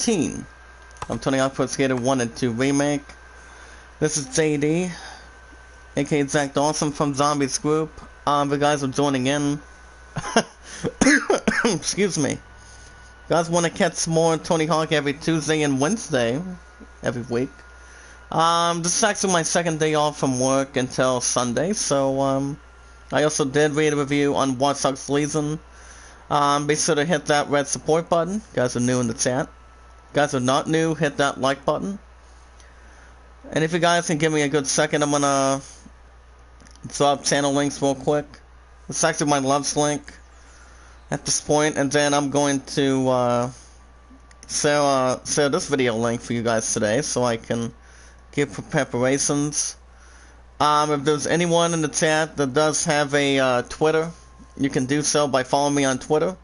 I'm turning out Skater 1 and 2 Remake. This is JD, aka Zach Dawson from Zombies Group. The guys are joining in. Excuse me. Guys want to catch more Tony Hawk every Tuesday and Wednesday every week. This is actually my second day off from work until Sunday, so I also did read a review on Watch Dogs Legion. Be sure to hit that red support button. You guys are new in the chat. Guys are not new, hit that like button. And if you guys can give me a good second, I'm gonna drop channel links real quick. It's actually my loves link at this point, and then I'm going to share this video link for you guys today, so I can give preparations. If there's anyone in the chat that does have a Twitter, you can do so by following me on Twitter.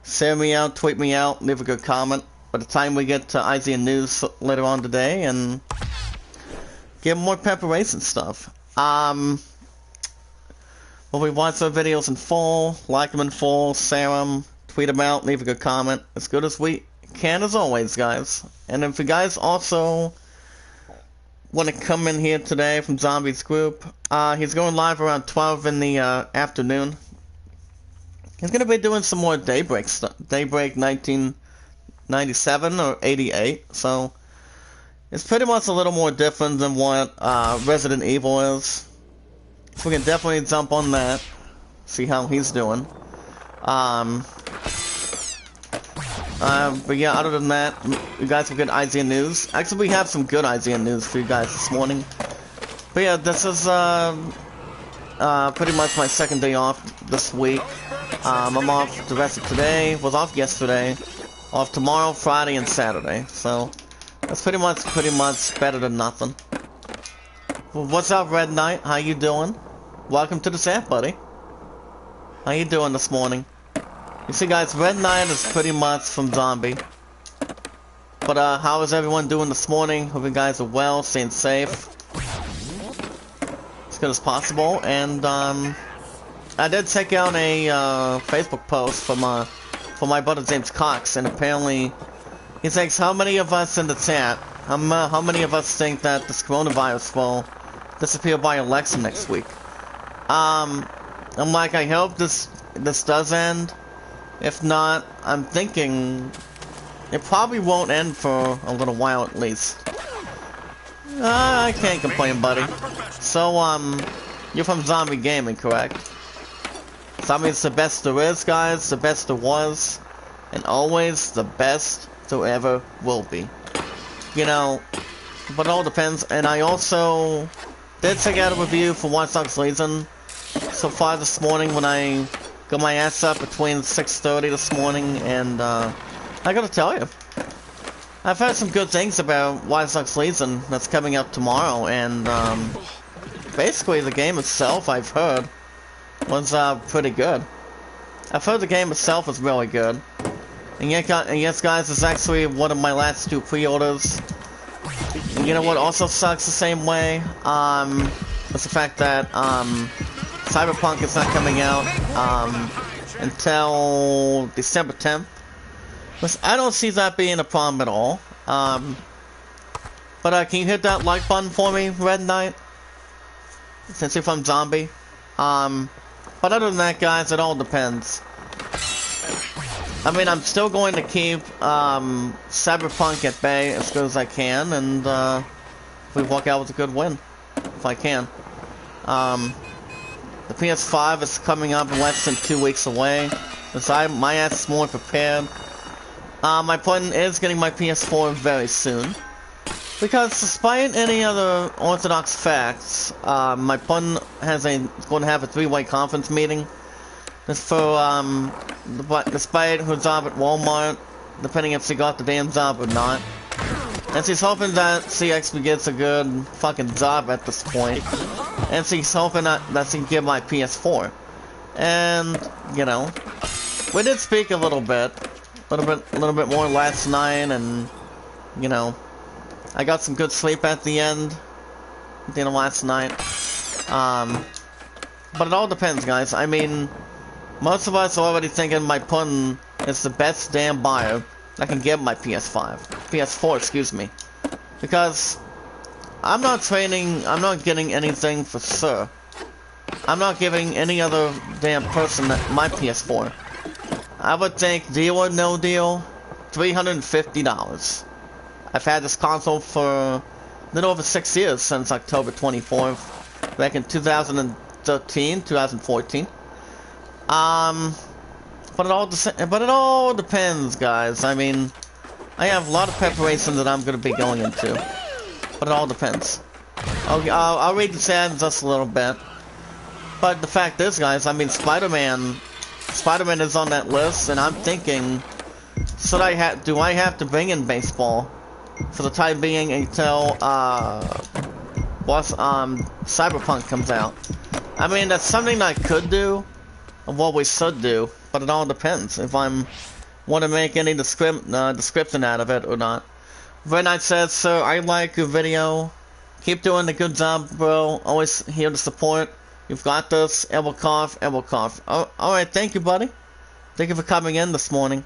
Share me out, tweet me out, leave a good comment. By the time we get to IZN News later on today, and get more preparation stuff. When we watch our videos in full, like them in full, share them, tweet them out, leave a good comment. As good as we can, as always, guys. And if you guys also want to come in here today from Zombies Group, he's going live around 12 in the afternoon. He's going to be doing some more Daybreak stuff. Daybreak 1997 or 88, so it's pretty much a little more different than what Resident Evil is. So we can definitely jump on that, see how he's doing. But yeah, other than that, you guys have good IZN news. Actually, we have some good IZN news for you guys this morning. But yeah, this is pretty much my second day off this week. I'm off the rest of today, was off yesterday, off tomorrow, Friday, and Saturday. So that's pretty much better than nothing. Well, what's up, Red Knight? How you doing? Welcome to the chat, buddy. How you doing this morning? You see, guys, Red Knight is pretty much from Zombie. But how is everyone doing this morning? Hope you guys are well, staying safe, as good as possible. And I did check out a Facebook post from my brother James Cox, and apparently he thinks, how many of us in the chat, how many of us think that this coronavirus will disappear by election next week? I'm like, I hope this does end. If not, I'm thinking it probably won't end for a little while at least. I can't complain, buddy. So, you're from Zombie Gaming, correct? Zombie's the best there is, guys, the best there was, and always the best there ever will be. You know, but it all depends. And I also did check out a review for Watch Dogs Legion so far this morning when I got my ass up between 6:30 this morning, and I gotta tell you, I've heard some good things about Watch Dogs Legion that's coming up tomorrow, and basically the game itself, I've heard, was pretty good. I've heard the game itself is really good. And yes, guys, it's actually one of my last two pre-orders. And you know what also sucks the same way? It's the fact that Cyberpunk is not coming out until December 10th. Which I don't see that being a problem at all. But can you hit that like button for me, Red Knight? Since you're from Zombie. But other than that, guys, it all depends. I mean, I'm still going to keep Cyberpunk at bay as good as I can, and we walk out with a good win, if I can. The PS5 is coming up in less than 2 weeks away, so my ass is more prepared. My plan is getting my PS4 very soon, because despite any other orthodox facts, my plan is going to have a 3-way conference meeting. Just for, despite her job at Walmart, depending if she got the damn job or not. And she's hoping that she actually gets a good fucking job at this point. And she's hoping that she can get my PS4. And, you know, we did speak a little bit more last night, and, you know, I got some good sleep at the end of last night. But it all depends, guys. I mean, most of us are already thinking my pudding is the best damn buyer I can get my PS4, excuse me. Because I'm not getting anything for sure. I'm not giving any other damn person my PS4. I would think, deal or no deal, $350. I've had this console for a little over 6 years, since October 24th, back in 2013, 2014. But it all depends, guys. I mean, I have a lot of preparation that I'm going to be going into, but it all depends. I'll read the ads just a little bit. But the fact is, guys, I mean, Spider-Man is on that list, and I'm thinking, do I have to bring in baseball for the time being until Cyberpunk comes out? I mean, that's something I could do, and what we should do, but it all depends if I'm want to make any description out of it or not. Red Knight says, "Sir, I like your video. Keep doing the good job, bro. Always here to support. You've got this. Elbow cough, elbow cough." Alright, thank you, buddy. Thank you for coming in this morning.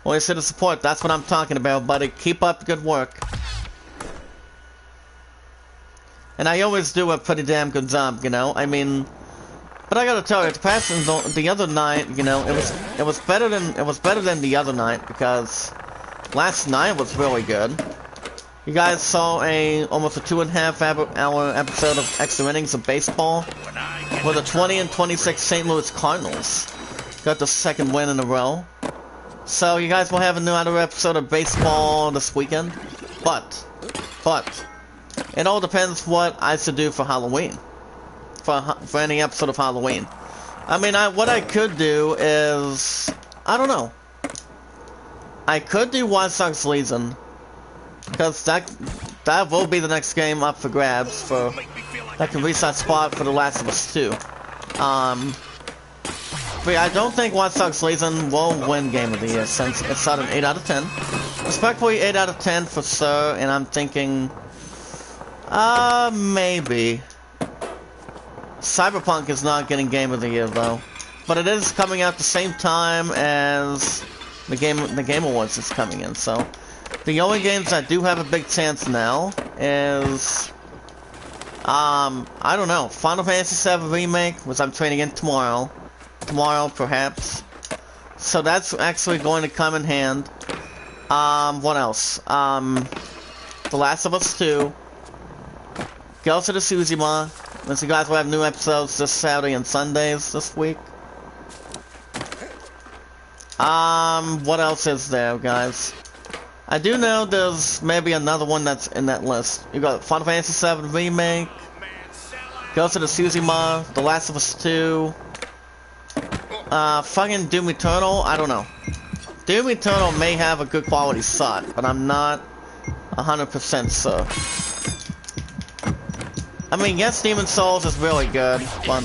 Always here to support. That's what I'm talking about, buddy. Keep up the good work. And I always do a pretty damn good job, you know? I mean, but I gotta tell you, the other night, you know, it was better than the other night, because last night was really good. You guys saw almost a 2.5 hour episode of Extra Innings of Baseball, where the 20-26 St. Louis Cardinals got the second win in a row. So you guys will have another episode of baseball this weekend, but it all depends what I should do for Halloween, for any episode of Halloween. I mean, what I could do is, I don't know. I could do White Sox Legion, because that will be the next game up for grabs that can reach that spot for The Last of Us 2. But I don't think White Sox Legion will win Game of the Year, since it's at an 8 out of 10. Respectfully, 8 out of 10 for sure, and I'm thinking, maybe. Cyberpunk is not getting Game of the Year, though. But it is coming out the same time as the Game Awards is coming in, so the only games that do have a big chance now is, I don't know, Final Fantasy VII Remake, which I'm training in tomorrow, perhaps. So that's actually going to come in hand. What else? The Last of Us 2, Ghost of Tsushima, since you guys will have new episodes this Saturday and Sundays this week. What else is there, guys? I do know there's maybe another one that's in that list. You got Final Fantasy VII Remake, Ghost of Tsushima, The Last of Us 2, fucking Doom Eternal, I don't know. Doom Eternal may have a good quality shot, but I'm not 100% sure. I mean, yes, Demon's Souls is really good, but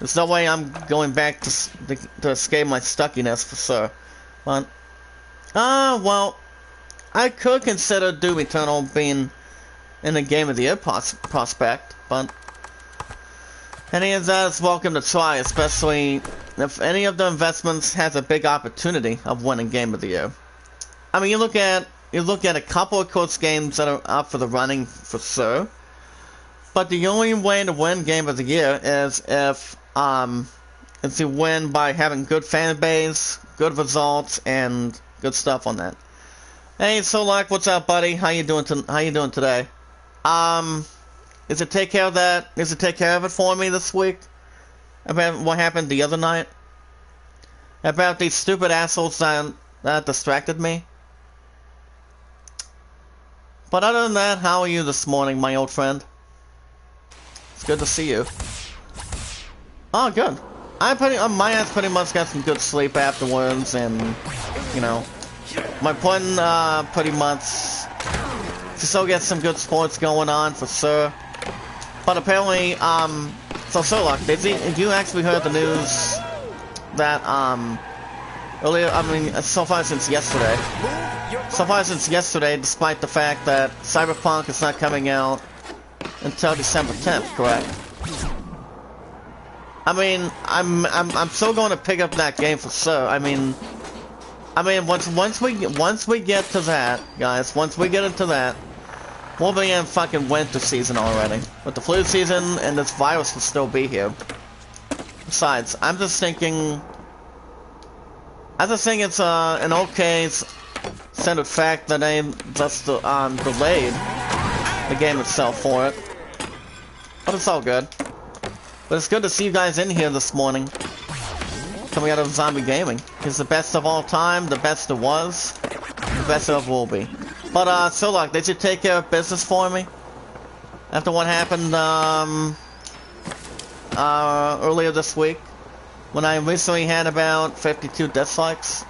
there's no way I'm going back to escape my stuckiness for sure. But, well, I could consider Doom Eternal being in the Game of the Year prospect, but any of that is welcome to try, especially if any of the investments has a big opportunity of winning Game of the Year. I mean, you look at a couple of close games that are up for the running for sure, but the only way to win Game of the Year is if you win by having good fan base, good results, and good stuff on that. Hey, Solak, what's up, buddy? How you doing today? Is it take care of that? Is it take care of it for me this week? About what happened the other night? About these stupid assholes that distracted me? But other than that, how are you this morning, my old friend? It's good to see you. Oh, good. My ass pretty much got some good sleep afterwards, and, you know, my plan pretty much to still get some good sports going on for sure. But apparently, so Sherlock, did you actually heard the news that earlier? I mean, so far since yesterday, despite the fact that Cyberpunk is not coming out until December 10th, correct? I mean, I'm still going to pick up that game for sure. I mean, I mean, once we get to that, guys, once we get into that, we'll be in fucking winter season already. But the flu season and this virus will still be here. Besides, I'm just thinking it's an okay centered fact that they just delayed the game itself for it. But it's all good. But it's good to see you guys in here this morning. Coming out of zombie gaming. It's the best of all time, the best it was, the best it will be. But Silok, did you take care of business for me? After what happened earlier this week? When I recently had about 52 dislikes?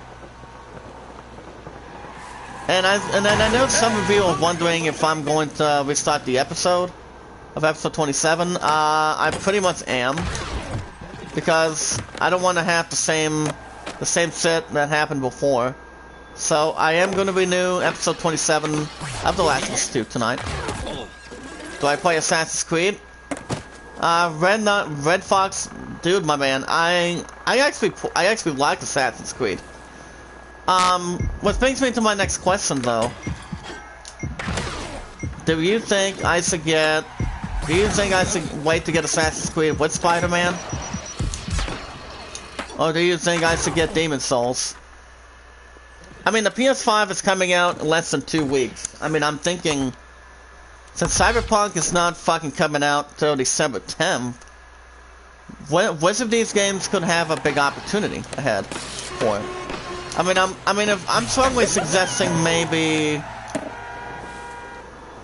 And then I know some of you are wondering if I'm going to restart the episode of episode 27. I pretty much am. Because I don't want to have the same shit that happened before. So I am going to renew episode 27 of The Last of Us 2 tonight. Do I play Assassin's Creed? Red Fox, dude, my man. I actually like Assassin's Creed. What brings me to my next question, though. Do you think I should wait to get Assassin's Creed with Spider-Man? Or do you think I should get Demon Souls? I mean, the PS5 is coming out in less than 2 weeks. I mean, I'm thinking, since Cyberpunk is not fucking coming out till December 10th, which of these games could have a big opportunity ahead for it? I'm strongly suggesting maybe.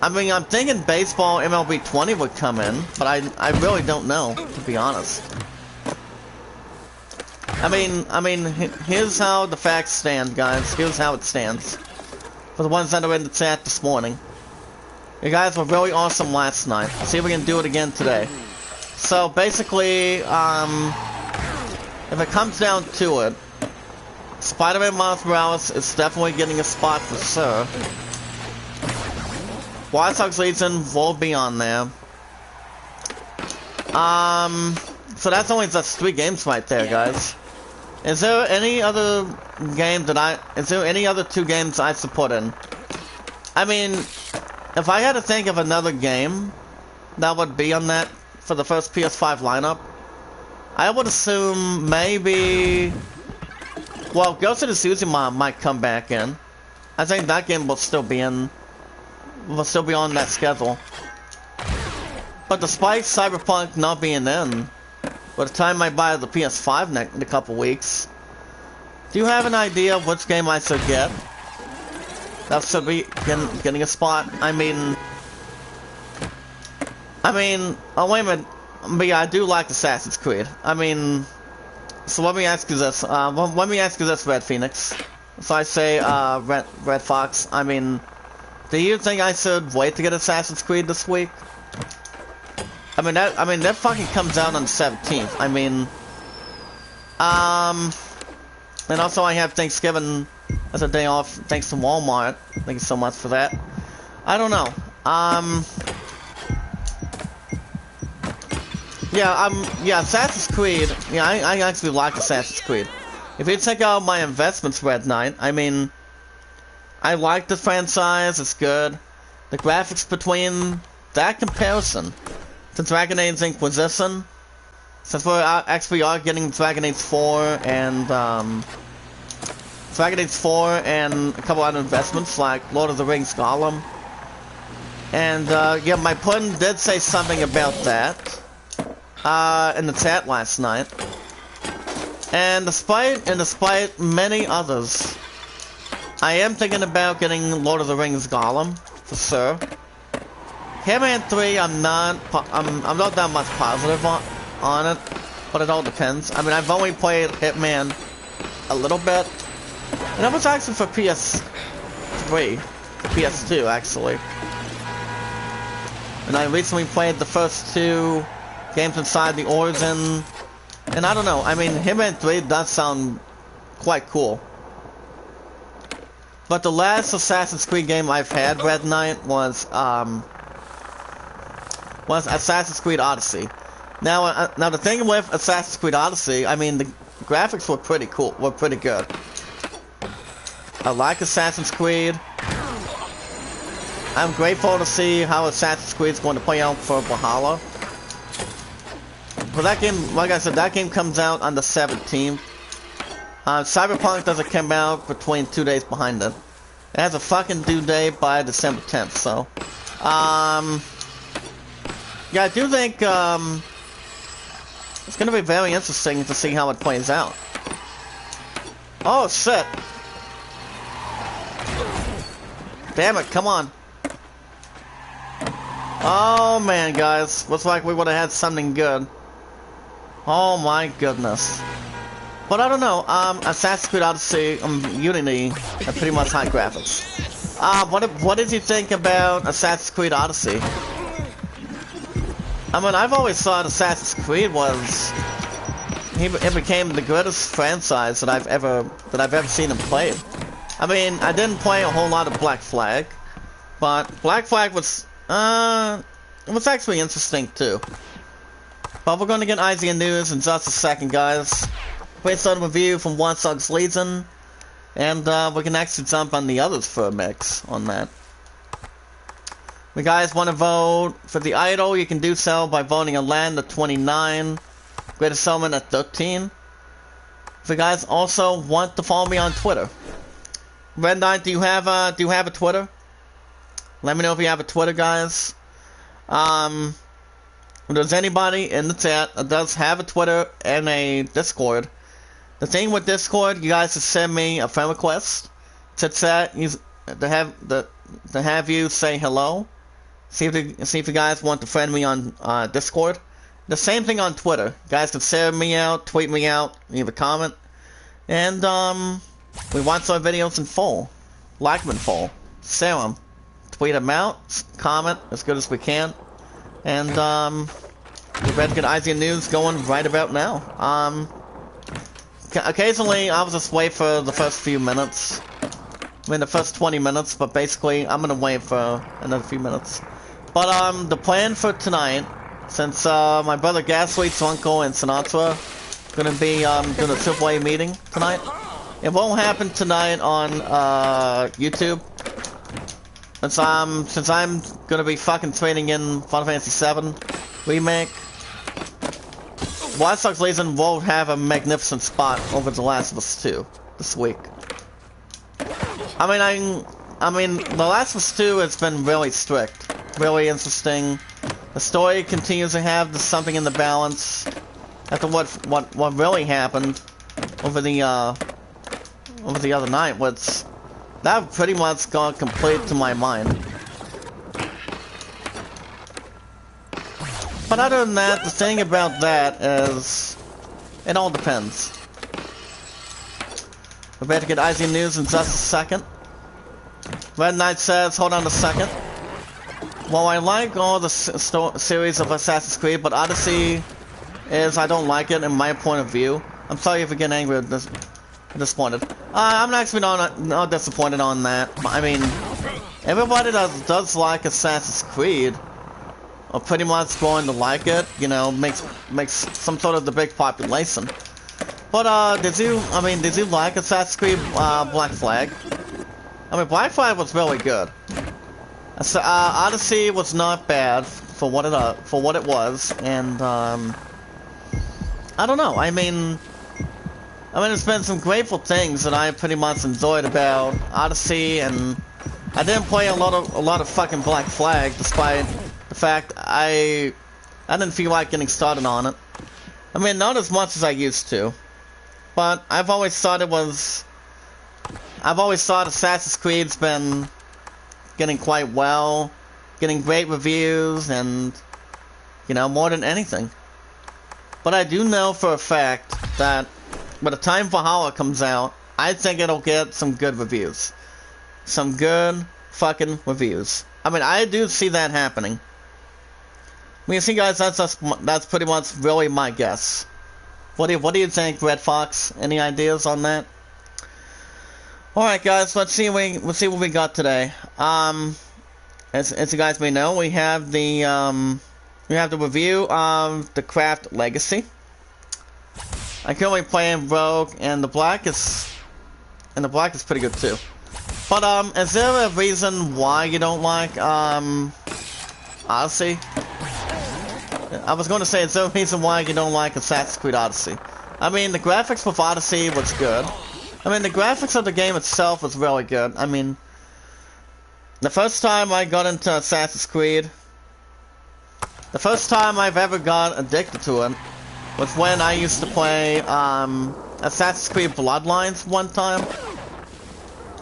I'm thinking baseball MLB 20 would come in, but I really don't know, to be honest. I mean, here's how the facts stand, guys. Here's how it stands. For the ones that are in the chat this morning. You guys were really awesome last night. See if we can do it again today. So, basically, if it comes down to it, Spider-Man Miles Morales is definitely getting a spot for sure. Watch Dogs Legion will be on there. So that's only just 3 games right there, guys. Is there any other game is there any other 2 games I should put in? I mean, if I had to think of another game that would be on that for the first PS5 lineup, I would assume maybe, well, Ghost of Tsushima might come back in. I think that game will still be on that schedule. But despite Cyberpunk not being in, by the time I buy the PS5 in a couple weeks, do you have an idea of which game I should get? That should be getting a spot. I mean, oh wait a minute, but yeah, I do like Assassin's Creed. I mean, so let me ask you this, Red Phoenix. So I say, Red Fox, I mean, do you think I should wait to get Assassin's Creed this week? I mean that fucking comes out on the 17th. I mean, and also I have Thanksgiving as a day off thanks to Walmart. Thank you so much for that. I don't know. Yeah, Assassin's Creed. Yeah, I actually like Assassin's Creed. If you check out my investments, Red Knight, I mean, I like the franchise. It's good. The graphics between that comparison to Dragon Age Inquisition, since we are getting Dragon Age 4 and a couple other investments like Lord of the Rings Gollum. And yeah, my pun did say something about that in the chat last night. And despite many others, I am thinking about getting Lord of the Rings Gollum for sure. Hitman 3, I'm not that much positive on it, but it all depends. I mean, I've only played Hitman a little bit, and that was actually for PS3, PS2 actually. And I recently played the first 2 games inside the Origin, and I don't know. I mean, Hitman 3 does sound quite cool. But the last Assassin's Creed game I've had, Red Knight, was Assassin's Creed Odyssey. Now the thing with Assassin's Creed Odyssey, I mean, the graphics were pretty cool, pretty good. I like Assassin's Creed. I'm grateful to see how Assassin's Creed is going to play out for Valhalla. But that game, like I said, that game comes out on the 17th. Cyberpunk doesn't come out between 2 days behind it. It has a fucking due date by December 10th, so... yeah, I do think, it's gonna be very interesting to see how it plays out. Oh, shit! Damn it, come on. Oh, man, guys. Looks like we would've had something good. Oh, my goodness. But I don't know, Assassin's Creed Odyssey, Unity have pretty much high graphics. What did you think about Assassin's Creed Odyssey? I mean, I've always thought Assassin's Creed was... It became the greatest franchise that I've ever seen him play. I mean, I didn't play a whole lot of Black Flag, but Black Flag was, it was actually interesting too. But we're gonna get IGN news in just a second, guys. Based on a review from Watch Dogs Legion, and we can actually jump on the others for a mix on that. If you guys want to vote for the idol, you can do so by voting a land at 29, Greatest Settlement at 13. If you guys also want to follow me on Twitter, Red Knight, do you have a Twitter? Let me know if you have a Twitter, guys. If there's anybody in the chat that does have a Twitter and a Discord, the thing with Discord, you guys just send me a friend request to chat, to have you say hello. See if you guys want to friend me on Discord. The same thing on Twitter. You guys can share me out, tweet me out, leave a comment, and we watch our videos in full, like them in full, share them, tweet them out, comment as good as we can, and we're ready to get IGN news going right about now. Occasionally, I'll just wait for the first few minutes. I mean, the first 20 minutes, but basically, I'm gonna wait for another few minutes. But, the plan for tonight, since, my brother Gasweet's uncle and Sinatra gonna be, doing a AAA meeting tonight, it won't happen tonight on, YouTube. Since I'm gonna be fucking trading in Final Fantasy VII Remake, Watch Dogs Legion will have a magnificent spot over The Last of Us 2 this week. I mean, The Last of Us 2 has been really strict, really interesting. The story continues to have something in the balance after what really happened over the other night. That pretty much gone complete to my mind. But other than that, the thing about that is, it all depends. We're about to get IGN news in just a second. Red Knight says, hold on a second. Well, I like all the series of Assassin's Creed, but Odyssey I don't like it in my point of view. I'm sorry if you get angry at this. Disappointed. I'm actually not disappointed on that. I mean, everybody that does like Assassin's Creed are pretty much going to like it. You know, makes some sort of the big population. But did you like Assassin's Creed Black Flag? I mean, Black Flag was really good. Odyssey was not bad for what it was, and I don't know. I mean, there's been some grateful things that I pretty much enjoyed about Odyssey, and I didn't play a lot of fucking Black Flag, despite the fact I didn't feel like getting started on it. I mean, not as much as I used to, but I've always thought Assassin's Creed's been getting quite well, getting great reviews, and, you know, more than anything. But I do know for a fact that by the time Valhalla comes out, I think it'll get some good reviews. Some good fucking reviews. I mean, I do see that happening. I mean, see, guys, that's pretty much really my guess. What do you think, Red Fox? Any ideas on that? Alright, guys, let's see what we got today. As you guys may know, we have the review of The Craft Legacy. I'm currently playing Rogue, and the black is And the black is pretty good too. But, is there a reason why you don't like, Odyssey? I was going to say, is there a reason why you don't like Assassin's Creed Odyssey? I mean, the graphics with Odyssey was good. I mean, the graphics of the game itself was really good. I mean, the first time I got into Assassin's Creed, the first time I've ever got addicted to it was when I used to play, Assassin's Creed Bloodlines one time.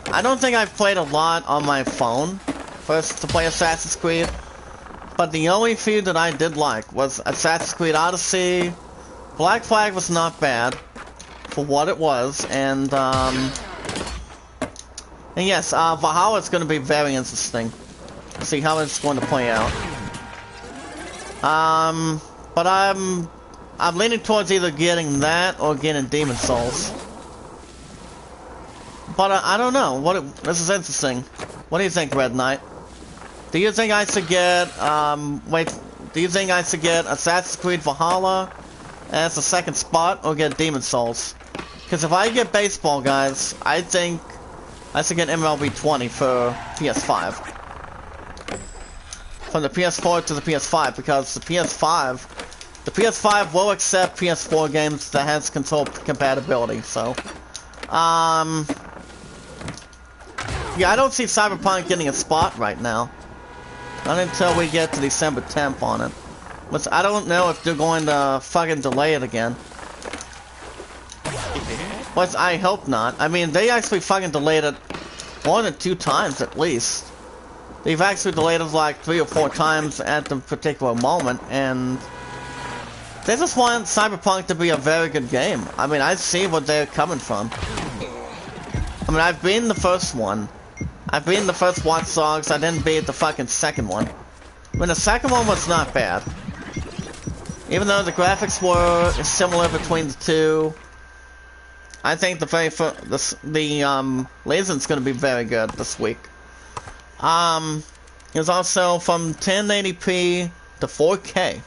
I don't think I've played a lot on my phone first to play Assassin's Creed, but the only few that I did like was Assassin's Creed Odyssey. Black Flag was not bad for what it was, and yes, Valhalla is going to be very interesting. See how it's going to play out. But I'm leaning towards either getting that or getting Demon Souls. But I don't know. This is interesting. What do you think, Red Knight? Do you think I should get do you think I should get Assassin's Creed Valhalla as a second spot or get Demon Souls? Because if I get baseball, guys, I think I should get MLB 20 for PS5. From the PS4 to the PS5, because the PS5 will accept PS4 games that has console compatibility, so yeah, I don't see Cyberpunk getting a spot right now. Not until we get to December 10th on it. Which I don't know if they're going to fucking delay it again. But I hope not. I mean, they actually fucking delayed it more than 2 times at least. They've actually delayed it like 3 or 4 times at the particular moment, and they just want Cyberpunk to be a very good game. I mean, I see where they're coming from. I mean, I've beaten the first one. I've beaten the first Watch Dogs. I didn't beat the fucking second one. I mean, the second one was not bad. Even though the graphics were similar between the two, I think the Legion's going to be very good this week. It's also from 1080p to 4K.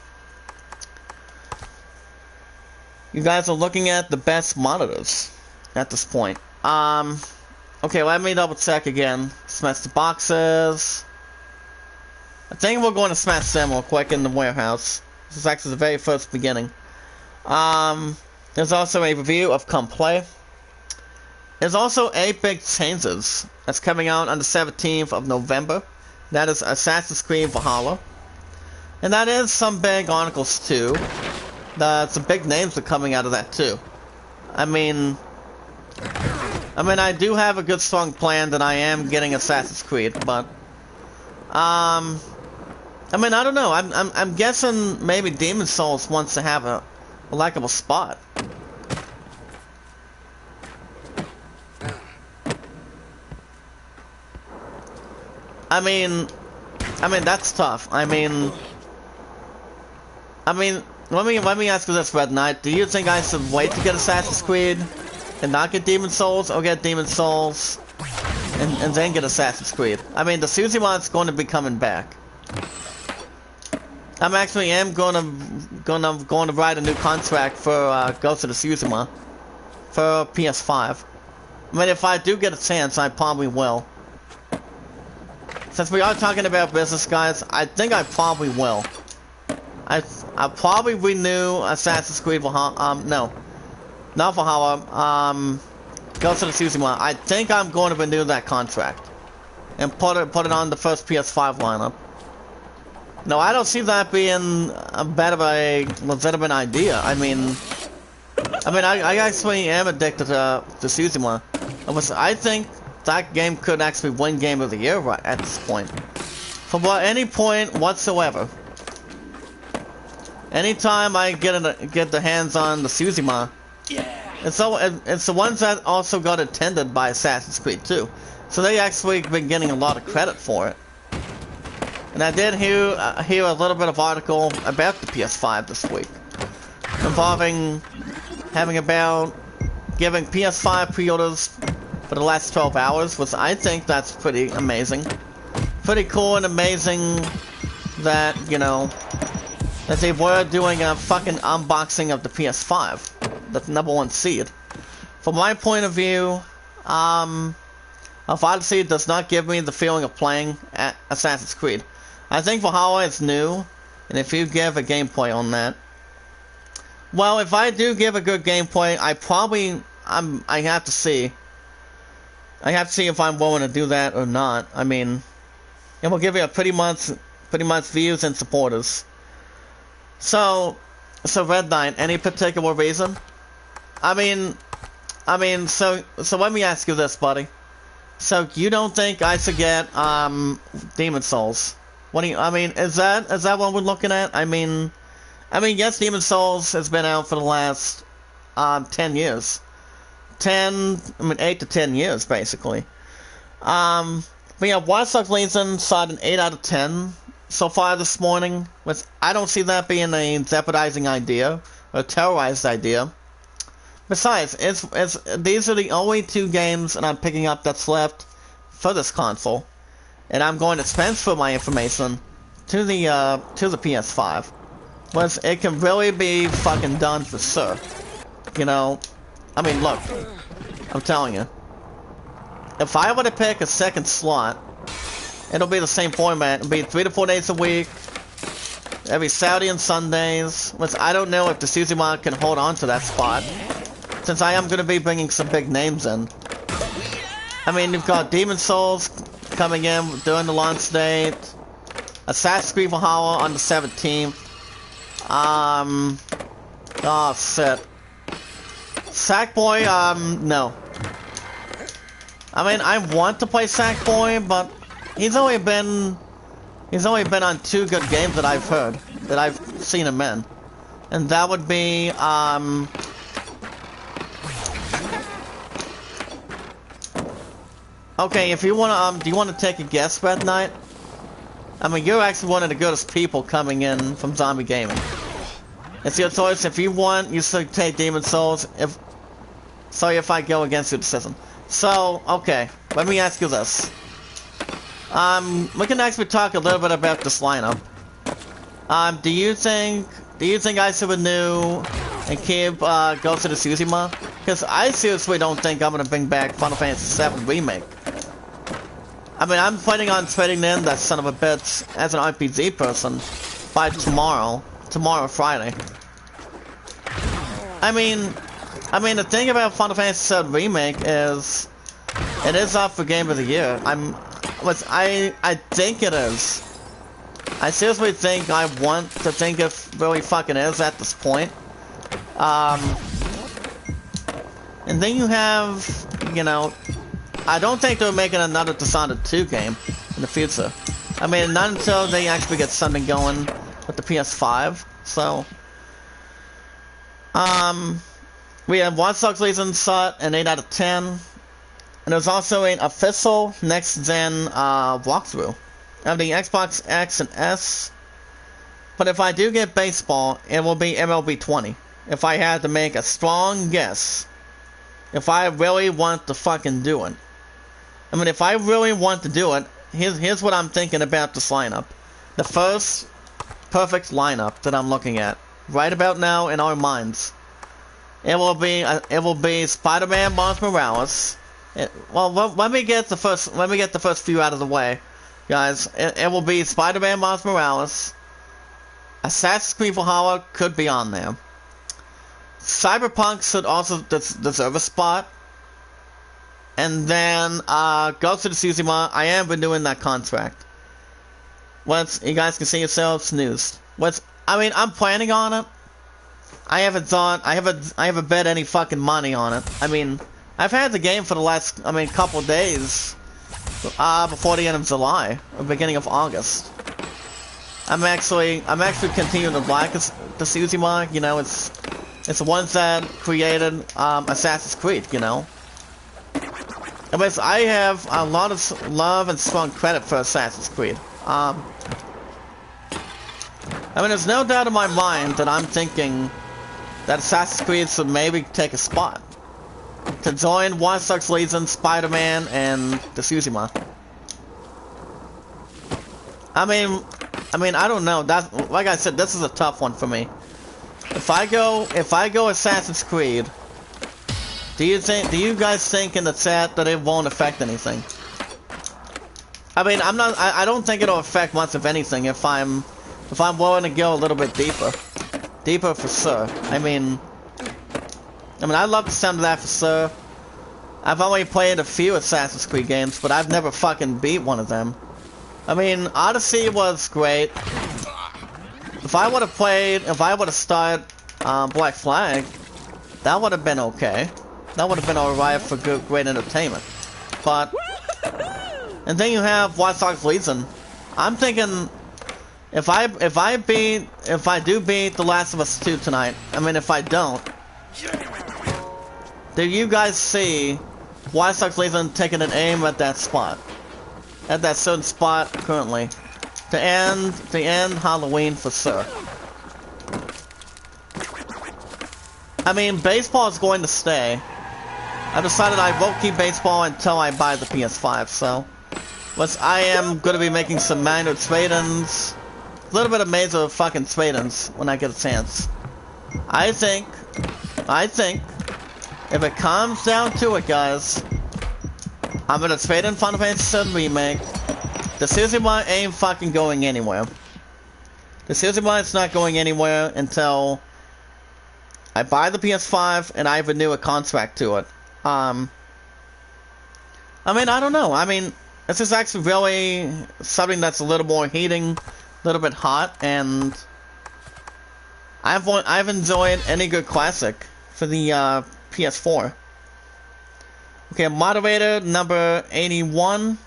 You guys are looking at the best monitors at this point. Okay, let me double check again. Smash the boxes. I think we're going to smash them real quick in the warehouse. This is actually the very first beginning. There's also a review of Come Play. There's also 8 big changes that's coming out on the 17th of November. That is Assassin's Creed Valhalla. And that is some big articles too. Some big names are coming out of that too. I mean, I do have a good strong plan that I am getting Assassin's Creed, but I mean, I don't know. I'm guessing maybe Demon Souls wants to have a likable spot. I mean that's tough. I mean, let me ask you this, Red Knight. Do you think I should wait to get Assassin's Creed and not get Demon Souls, or get Demon Souls and then get Assassin's Creed? I mean, the Tsushima is going to be coming back. I'm actually going to write a new contract for Ghost of Tsushima for PS5. I mean, if I do get a chance, I probably will. Since we are talking about business, guys, I think I probably will. I'll probably renew Assassin's Creed Valhalla. No, not Valhalla. Ghost of Tsushima. I think I'm going to renew that contract and put it on the first PS5 lineup. No, I don't see that being a bit of a legitimate idea. I mean, I actually am addicted to Tsushima. I think that game could actually win Game of the Year right at this point. From any point whatsoever. Anytime I get the hands on the Tsushima, it's the ones that also got attended by Assassin's Creed too. So they actually been getting a lot of credit for it. And I did hear a little bit of article about the PS5 this week, involving giving PS5 pre-orders for the last 12 hours, which I think that's pretty amazing. Pretty cool and amazing that, you know, that they were doing a fucking unboxing of the PS5, the #1 seed. From my point of view, of Odyssey does not give me the feeling of playing at Assassin's Creed. I think Valhalla is new, and if you give a gameplay on that, well, if I do give a good gameplay, I have to see. I have to see if I'm willing to do that or not. I mean, it will give you a pretty much views and supporters. So Red Knight, any particular reason? I mean, so let me ask you this, buddy. So you don't think I should get Demon Souls? What do you? I mean, is that what we're looking at? I mean, yes, Demon Souls has been out for the last 10 years. 8 to 10 years, basically. But yeah, Watch Dogs Legion saw an 8 out of 10 so far this morning. Which I don't see that being a jeopardizing idea or terrorized idea. Besides, these are the only 2 games that I'm picking up that's left for this console, and I'm going to transfer my information to the PS5. But it can really be fucking done for sure. You know, I mean, look, I'm telling you, if I were to pick a second slot, it'll be the same format. It'll be 3 to 4 days a week, every Saturday and Sundays. Which I don't know if the Tsushima can hold on to that spot, since I am going to be bringing some big names in. I mean, you've got Demon Souls coming in during the launch date, Assassin's Creed Valhalla on the 17th. Oh shit. Sackboy, no. I mean, I want to play Sackboy, but he's only been on 2 good games that I've heard, that I've seen him in. And that would be, okay, if you wanna, do you wanna take a guess, Red Knight? I mean, you're actually one of the goodest people coming in from Zombie Gaming. It's your choice. If you want, you should take Demon Souls. Sorry if I go against your decision. So, okay, let me ask you this. We can actually talk a little bit about this lineup. Do you think I should renew and keep Ghost of Tsushima? Because I seriously don't think I'm gonna bring back Final Fantasy VII Remake. I mean, I'm planning on trading in that son of a bitch as an RPG person by tomorrow, Friday. I mean, the thing about Final Fantasy VII Remake is, it is up for Game of the Year. I think it is. I seriously think I want to think it really fucking is at this point. And then you have, you know, I don't think they're making another Dishonored 2 game in the future. I mean, not until they actually get something going with the PS5. So, we have Watch Dogs Legion sought an 8 out of 10. And there's also an official next-gen walkthrough of the Xbox X and S. But if I do get baseball, it will be MLB 20. If I had to make a strong guess. If I really want to fucking do it. I mean, if I really want to do it, here's what I'm thinking about this lineup. The first perfect lineup that I'm looking at right about now in our minds. It will be Spider-Man Miles Morales. Let me get the first few out of the way, guys. It will be Spider-Man Miles Morales. Assassin's Creed Valhalla could be on there. Cyberpunk should also deserve a spot. And then, Ghost of Tsushima, I am renewing that contract. You guys can see yourselves, news. I mean, I'm planning on it. I haven't bet any fucking money on it. I mean, I've had the game for the last, couple days, before the end of July, or beginning of August. I'm actually continuing to like the Tsushima, you know, it's the ones that created, Assassin's Creed, you know. I have a lot of love and strong credit for Assassin's Creed. There's no doubt in my mind that I'm thinking that Assassin's Creed should maybe take a spot to join Watch Dogs Legion, Spider-Man, and the Tsushima. I don't know. Like I said, this is a tough one for me. If I go Assassin's Creed, Do you guys think in the chat that it won't affect anything? I mean, I don't think it'll affect much of anything if I'm willing to go a little bit deeper. Deeper for sure. I mean, I love the sound of that for sure. I've only played a few Assassin's Creed games, but I've never fucking beat one of them. I mean, Odyssey was great. If I would have started Black Flag, that would have been okay. That would have been alright for great entertainment. But, and then you have Watch Dogs Legion. I'm thinking, if I do beat The Last of Us 2 tonight, I mean, if I don't, do you guys see Watch Dogs Legion taking an aim at that spot? At that certain spot currently. To end Halloween for sure. I mean, baseball is going to stay. I decided I won't keep baseball until I buy the PS5, so. I am going to be making some minor trade-ins. A little bit of major fucking trade-ins when I get a chance. I think, if it comes down to it, guys, I'm going to trade in Final Fantasy VII Remake. The Series 1 ain't fucking going anywhere. The Series 1 is not going anywhere until I buy the PS5 and I renew a contract to it. I mean, I don't know. I mean, this is actually really something that's a little more heating, a little bit hot, and I've enjoyed any good classic for the PS4. Okay, moderator number 81,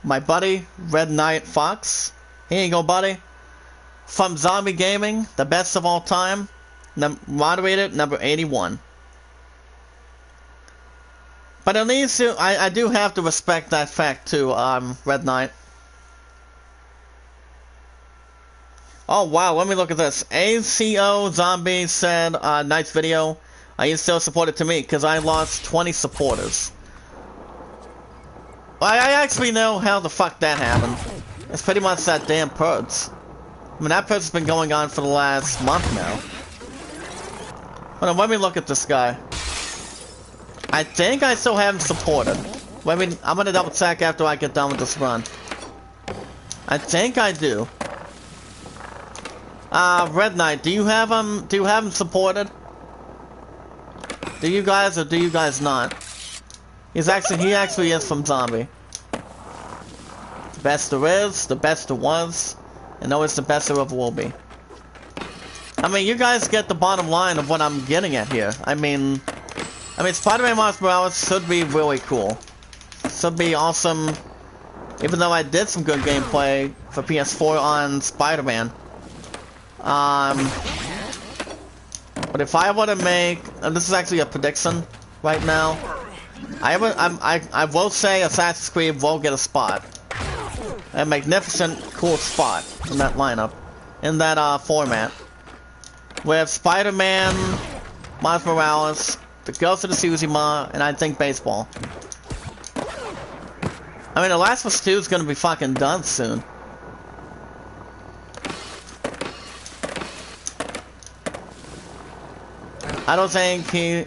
my buddy Red Knight Fox. Here you go, buddy. From Zombie Gaming, the best of all time. Moderator number 81. But at least I do have to respect that fact too, Red Knight. Oh wow, let me look at this. ACO Zombie said, nice video. You still support it to me, because I lost 20 supporters. I actually know how the fuck that happened. It's pretty much that damn Purge. I mean, that Purge has been going on for the last month now. Hold on, let me look at this guy. I think I still have him supported. I'm gonna double check after I get done with this run. I think I do. Red Knight, do you have him supported? Do you guys or do you guys not? He actually is from Zombie. The best there is, the best there was, and always the best there ever will be. I mean, you guys get the bottom line of what I'm getting at here. I mean, Spider-Man Miles Morales should be really cool. Should be awesome. Even though I did some good gameplay for PS4 on Spider-Man. But if I were to make, and this is actually a prediction right now, I will say Assassin's Creed will get a spot. A magnificent, cool spot in that lineup, in that format. With Spider-Man, Miles Morales, the Ghost of Tsushima, and I think baseball. I mean, The Last of Us 2 is gonna be fucking done soon. I don't think he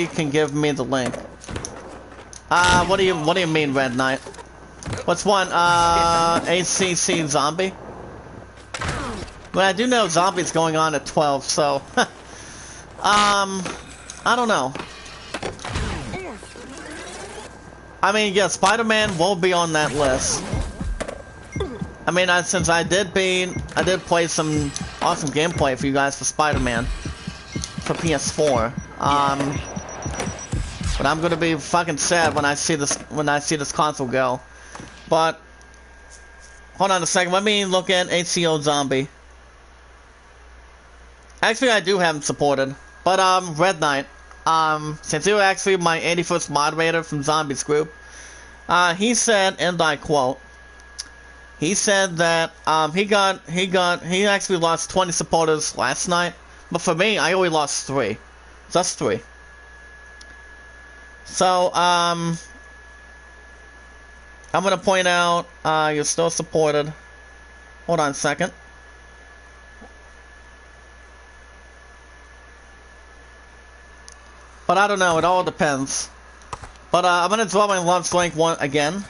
can give me the link. What do you mean, Red Knight? What's one? ACC Zombie? But I do know Zombie's going on at 12, so I don't know. I mean, yeah, Spider-Man will be on that list. I mean, since I did play some awesome gameplay for you guys for Spider-Man for PS4. But I'm gonna be fucking sad when I see this console go. But hold on a second, let me look at ACO Zombie. Actually, I do have him supported. But Red Knight, since you were actually my 81st moderator from Zombies group, he said, and I quote, he said that he actually lost 20 supporters last night, but for me, I only lost 3. Just 3. So, I'm gonna point out, you're still supported. Hold on a second. But I don't know, it all depends. But I'm gonna draw my lunch link again.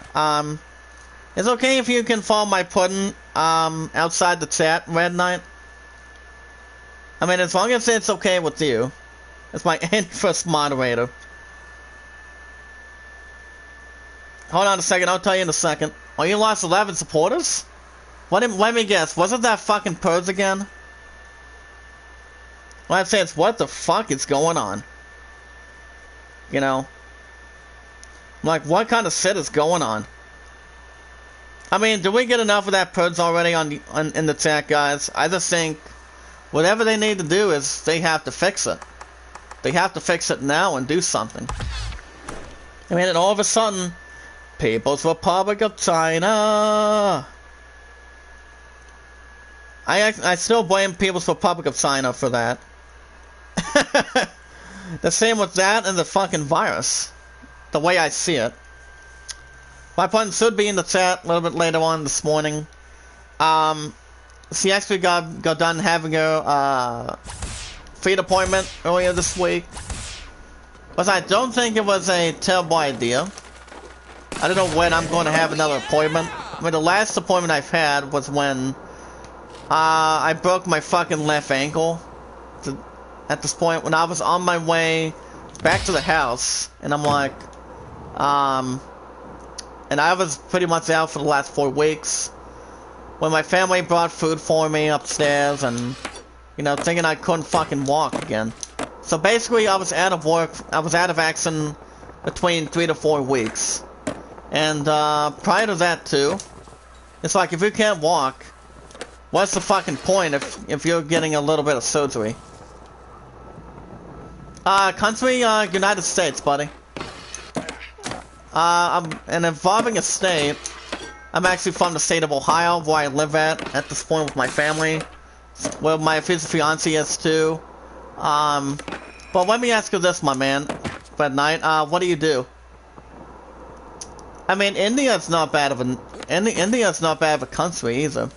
It's okay if you can follow my pudding outside the chat, Red Knight. I mean, as long as it's okay with you. It's my first moderator. Hold on a second, I'll tell you in a second. Oh, you lost 11 supporters? Let me guess, wasn't that fucking Purge again? Well, I'd say it's what the fuck is going on? You know? Like, what kind of shit is going on? I mean, do we get enough of that Purge already in the chat, guys? I just think whatever they need to do is they have to fix it. They have to fix it now and do something. I mean, and all of a sudden, People's Republic of China. I still blame People's Republic of China for that. The same with that and the fucking virus. The way I see it. My pun should be in the chat a little bit later on this morning. She actually got done having a feed appointment earlier this week. But I don't think it was a terrible idea. I don't know when I'm going to have another appointment. I mean, the last appointment I've had was when I broke my fucking left ankle. At this point, when I was on my way back to the house, and I'm like, and I was pretty much out for the last 4 weeks. When my family brought food for me upstairs, and you know, thinking I couldn't fucking walk again. So basically, I was out of work. I was out of action between 3 to 4 weeks. And prior to that too, it's like if you can't walk, what's the fucking point if you're getting a little bit of surgery? Country, United States, buddy. And involving a state, I'm actually from the state of Ohio, where I live at this point with my family, where my future fiancé is too. But let me ask you this, my man, Red Knight, what do you do? I mean, India's not bad of a country either.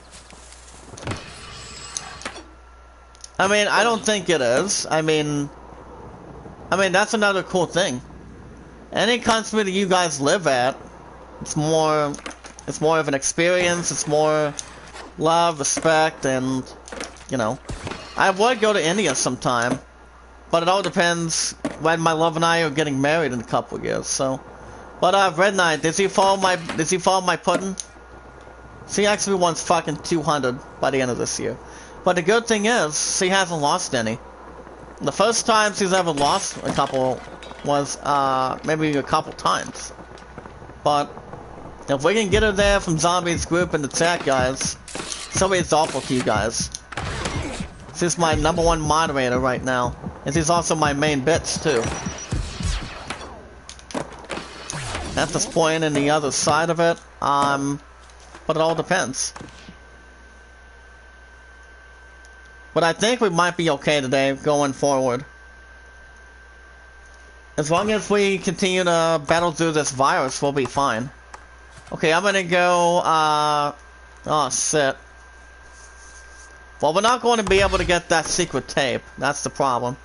I mean, I don't think it is. I mean, that's another cool thing. Any country that you guys live at, it's more of an experience. It's more love, respect, and you know, I would go to India sometime, but it all depends when my love and I are getting married in a couple of years. So, but Red Knight, does he follow my pudding? She actually wants fucking 200 by the end of this year. But the good thing is, she hasn't lost any. The first time she's ever lost a couple was, maybe a couple times. But, if we can get her there from Zombie's group in the chat, guys, somebody's awful to you guys. She's my #1 moderator right now. And she's also my main bitch, too. At this point and the other side of it, but it all depends. But I think we might be okay today, going forward. As long as we continue to battle through this virus, we'll be fine. Okay, I'm gonna go, oh shit. Well, we're not going to be able to get that secret tape. That's the problem.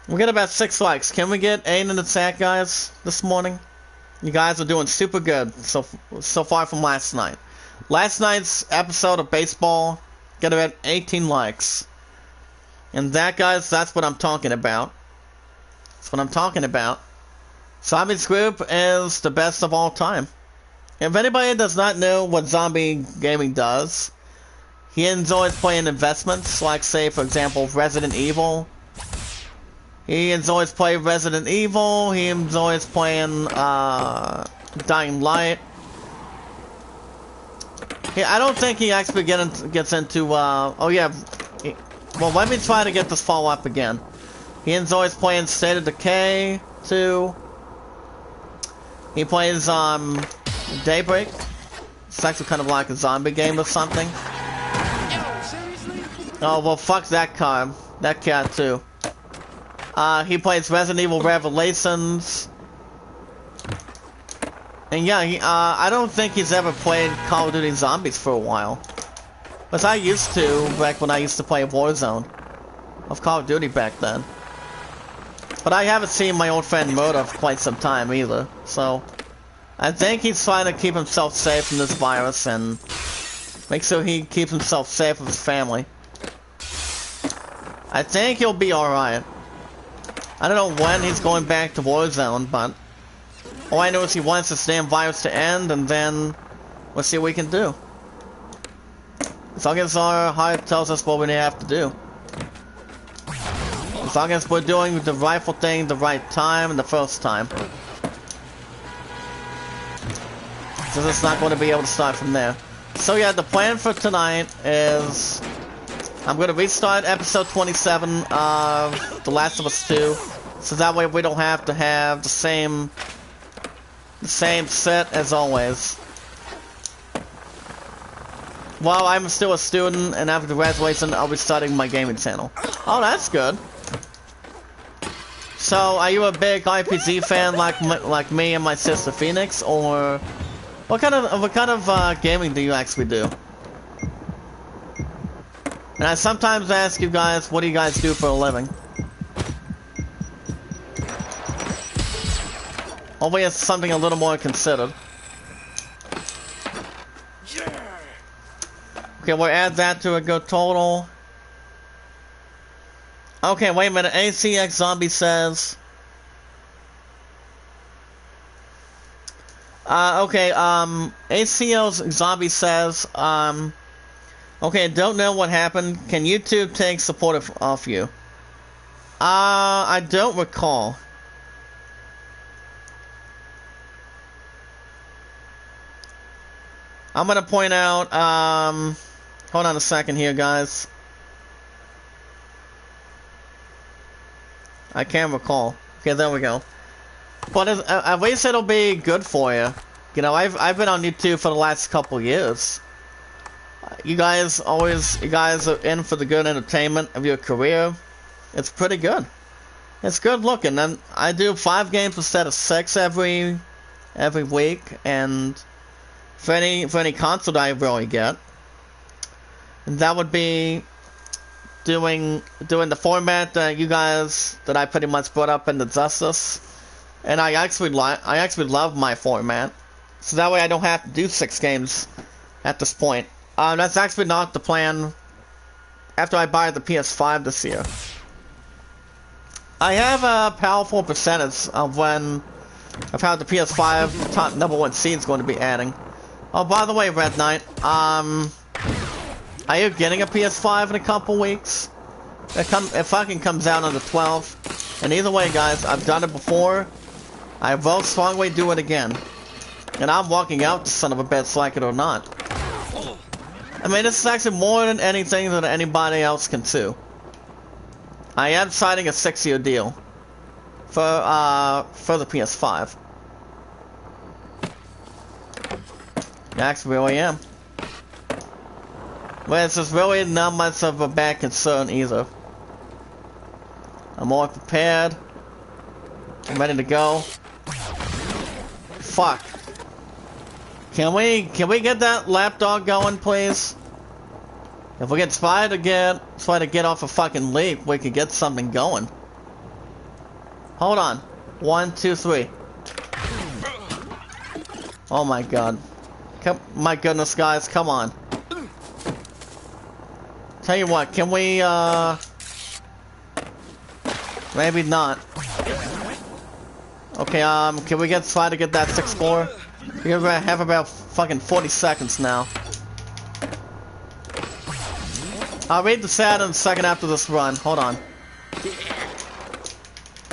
We get about 6 likes. Can we get 8 in the chat, guys, this morning? You guys are doing super good so far from last night. Last night's episode of baseball got about 18 likes. And that, guys, that's what I'm talking about. That's what I'm talking about. Zombie's group is the best of all time. If anybody does not know what Zombie Gaming does, he enjoys playing investments, like, say, for example, Resident Evil. He enjoys playing Resident Evil. He enjoys playing Dying Light. I don't think he actually gets into, oh yeah, well, let me try to get this follow-up again. He enjoys playing State of Decay, too. He plays, Daybreak. It's actually kind of like a zombie game or something. Oh, well, fuck that card. That cat, too. He plays Resident Evil Revelations. And yeah, I don't think he's ever played Call of Duty Zombies for a while. But I used to, back when I used to play Warzone. Of Call of Duty back then. But I haven't seen my old friend Moda for quite some time either, so I think he's trying to keep himself safe from this virus and make sure he keeps himself safe with his family. I think he'll be alright. I don't know when he's going back to Warzone, but all I know is he wants this damn virus to end, and then we'll see what we can do. As long as our heart tells us what we have to do. As long as we're doing the rightful thing the right time and the first time. Because it's not going to be able to start from there. So yeah, the plan for tonight is I'm going to restart episode 27 of The Last of Us 2. So that way we don't have to have the same set as always. While I'm still a student and after graduation, I'll be starting my gaming channel. Oh, that's good. So, are you a big RPG fan like me and my sister Phoenix, or what kind of gaming do you actually do? And I sometimes ask you guys, what do you guys do for a living? Hopefully it's something a little more considered. Okay, we'll add that to a good total. Okay, wait a minute. ACX Zombie says... ACL's Zombie says, okay, don't know what happened. Can YouTube take support off you? I don't recall. I'm gonna point out, hold on a second here, guys. I can't recall. Okay, there we go. But at least it'll be good for you. You know, I've been on YouTube for the last couple years. You guys are in for the good entertainment of your career. It's pretty good. It's good looking, and I do 5 games instead of 6 every week, and for any console I really get, and that would be doing the format that I pretty much brought up in the Justice, and I actually love my format, so that way I don't have to do 6 games at this point. That's actually not the plan after I buy the PS5 this year. I have a powerful percentage of how the PS5 top #1 seed is going to be adding. Oh, by the way, Red Knight, are you getting a PS5 in a couple weeks? It fucking comes out on the 12th. And either way, guys, I've done it before. I will strongly do it again. And I'm walking out the son of a bitch, like it or not. I mean, this is actually more than anything that anybody else can do. I am signing a 6-year deal for the PS5. Actually, really am. Well, it's just really not much of a bad concern either. I'm more prepared. I'm ready to go. Fuck. Can we get that lapdog going, please? If we get Spy to get off a fucking leap, we could get something going. Hold on. 1, 2, 3. Oh my god. My goodness, guys, come on. Tell you what, can we, maybe not. Okay, can we get Spy to get that 6 score? We have about fucking 40 seconds now. I'll read the stat in a second after this run. Hold on.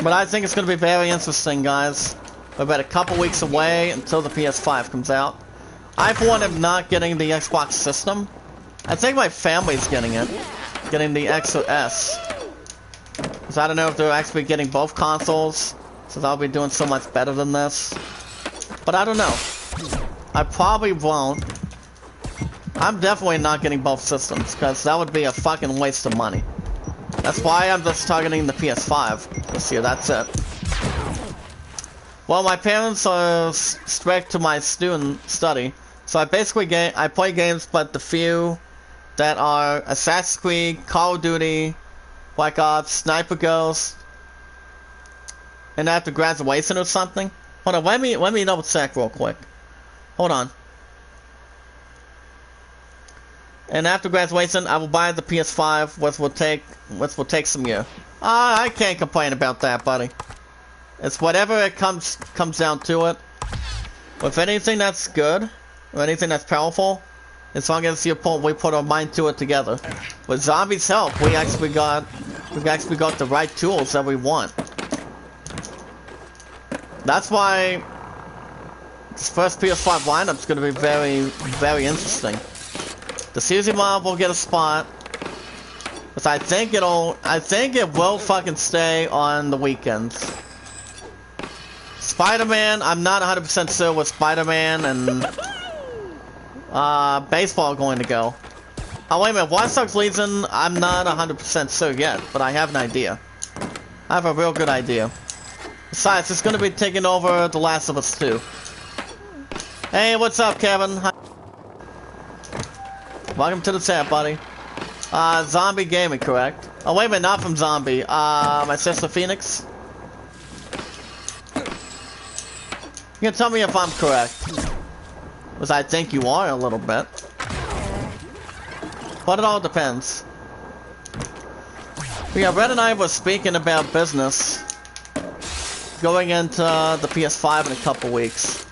But I think it's going to be very interesting, guys. We're about a couple weeks away until the PS5 comes out. I, for one, am not getting the Xbox system. I think my family's getting it. Getting the X or S. Because I don't know if they're actually getting both consoles. So they'll be doing so much better than this. But I don't know. I probably won't. I'm definitely not getting both systems, because that would be a fucking waste of money. That's why I'm just targeting the PS5 this year, that's it. Well, my parents are strict to my student study, so I basically I play games, but the few that are Assassin's Creed, Call of Duty, Black Ops, Sniper Ghost, And after graduation or something? Hold on, let me double check real quick. Hold on. And after graduation, I will buy the PS5, which will take some year. I can't complain about that, buddy. It's whatever it comes down to it. With anything that's good, or anything that's powerful, as long as we put our mind to it together. With Zombies' help, we actually got the right tools that we want. That's why this first PS5 lineup is going to be very, very interesting. The CZ mob will get a spot, but I think it will fucking stay on the weekends. Spider-Man, I'm not 100% sure with Spider-Man and baseball going to go. Oh wait a minute, Watch Dogs Legion, I'm not 100% sure yet, but I have an idea. I have a real good idea. Besides, it's going to be taking over The Last of Us 2. Hey, what's up, Kevin? Hi. Welcome to the chat, buddy. Zombie Gaming, correct? Oh, wait a minute, not from Zombie. My sister Phoenix? You can tell me if I'm correct. Because I think you are a little bit. But it all depends. Yeah, Red and I were speaking about business going into the PS5 in a couple weeks.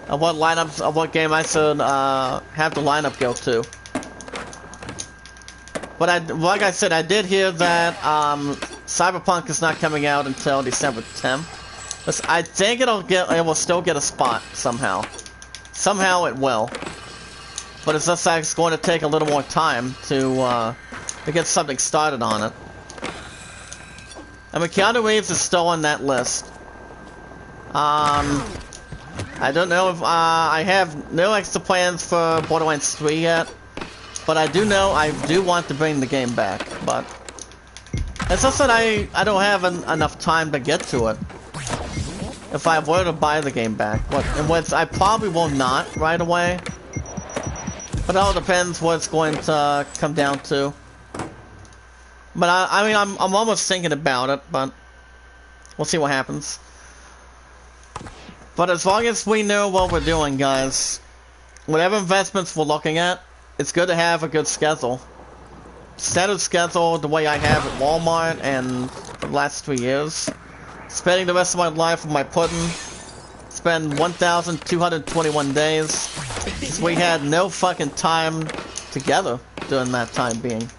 Of what game I should have the lineup go to. But like I said, I did hear that Cyberpunk is not coming out until December 10th. But I think it will still get a spot somehow. Somehow it will. But it's just like it's going to take a little more time to get something started on it. I mean, Keanu Reeves is still on that list. I don't know if I have no extra plans for Borderlands 3 yet, but I do know I do want to bring the game back. But it's just that I don't have enough time to get to it. If I were to buy the game back, which I probably will not right away. But it all depends what it's going to come down to. But I mean, I'm almost thinking about it, but we'll see what happens. But as long as we know what we're doing, guys, whatever investments we're looking at, it's good to have a good schedule. Standard schedule the way I have at Walmart and for the last 3 years. Spending the rest of my life with my pudding. Spend 1,221 days. Because we had no fucking time together during that time being.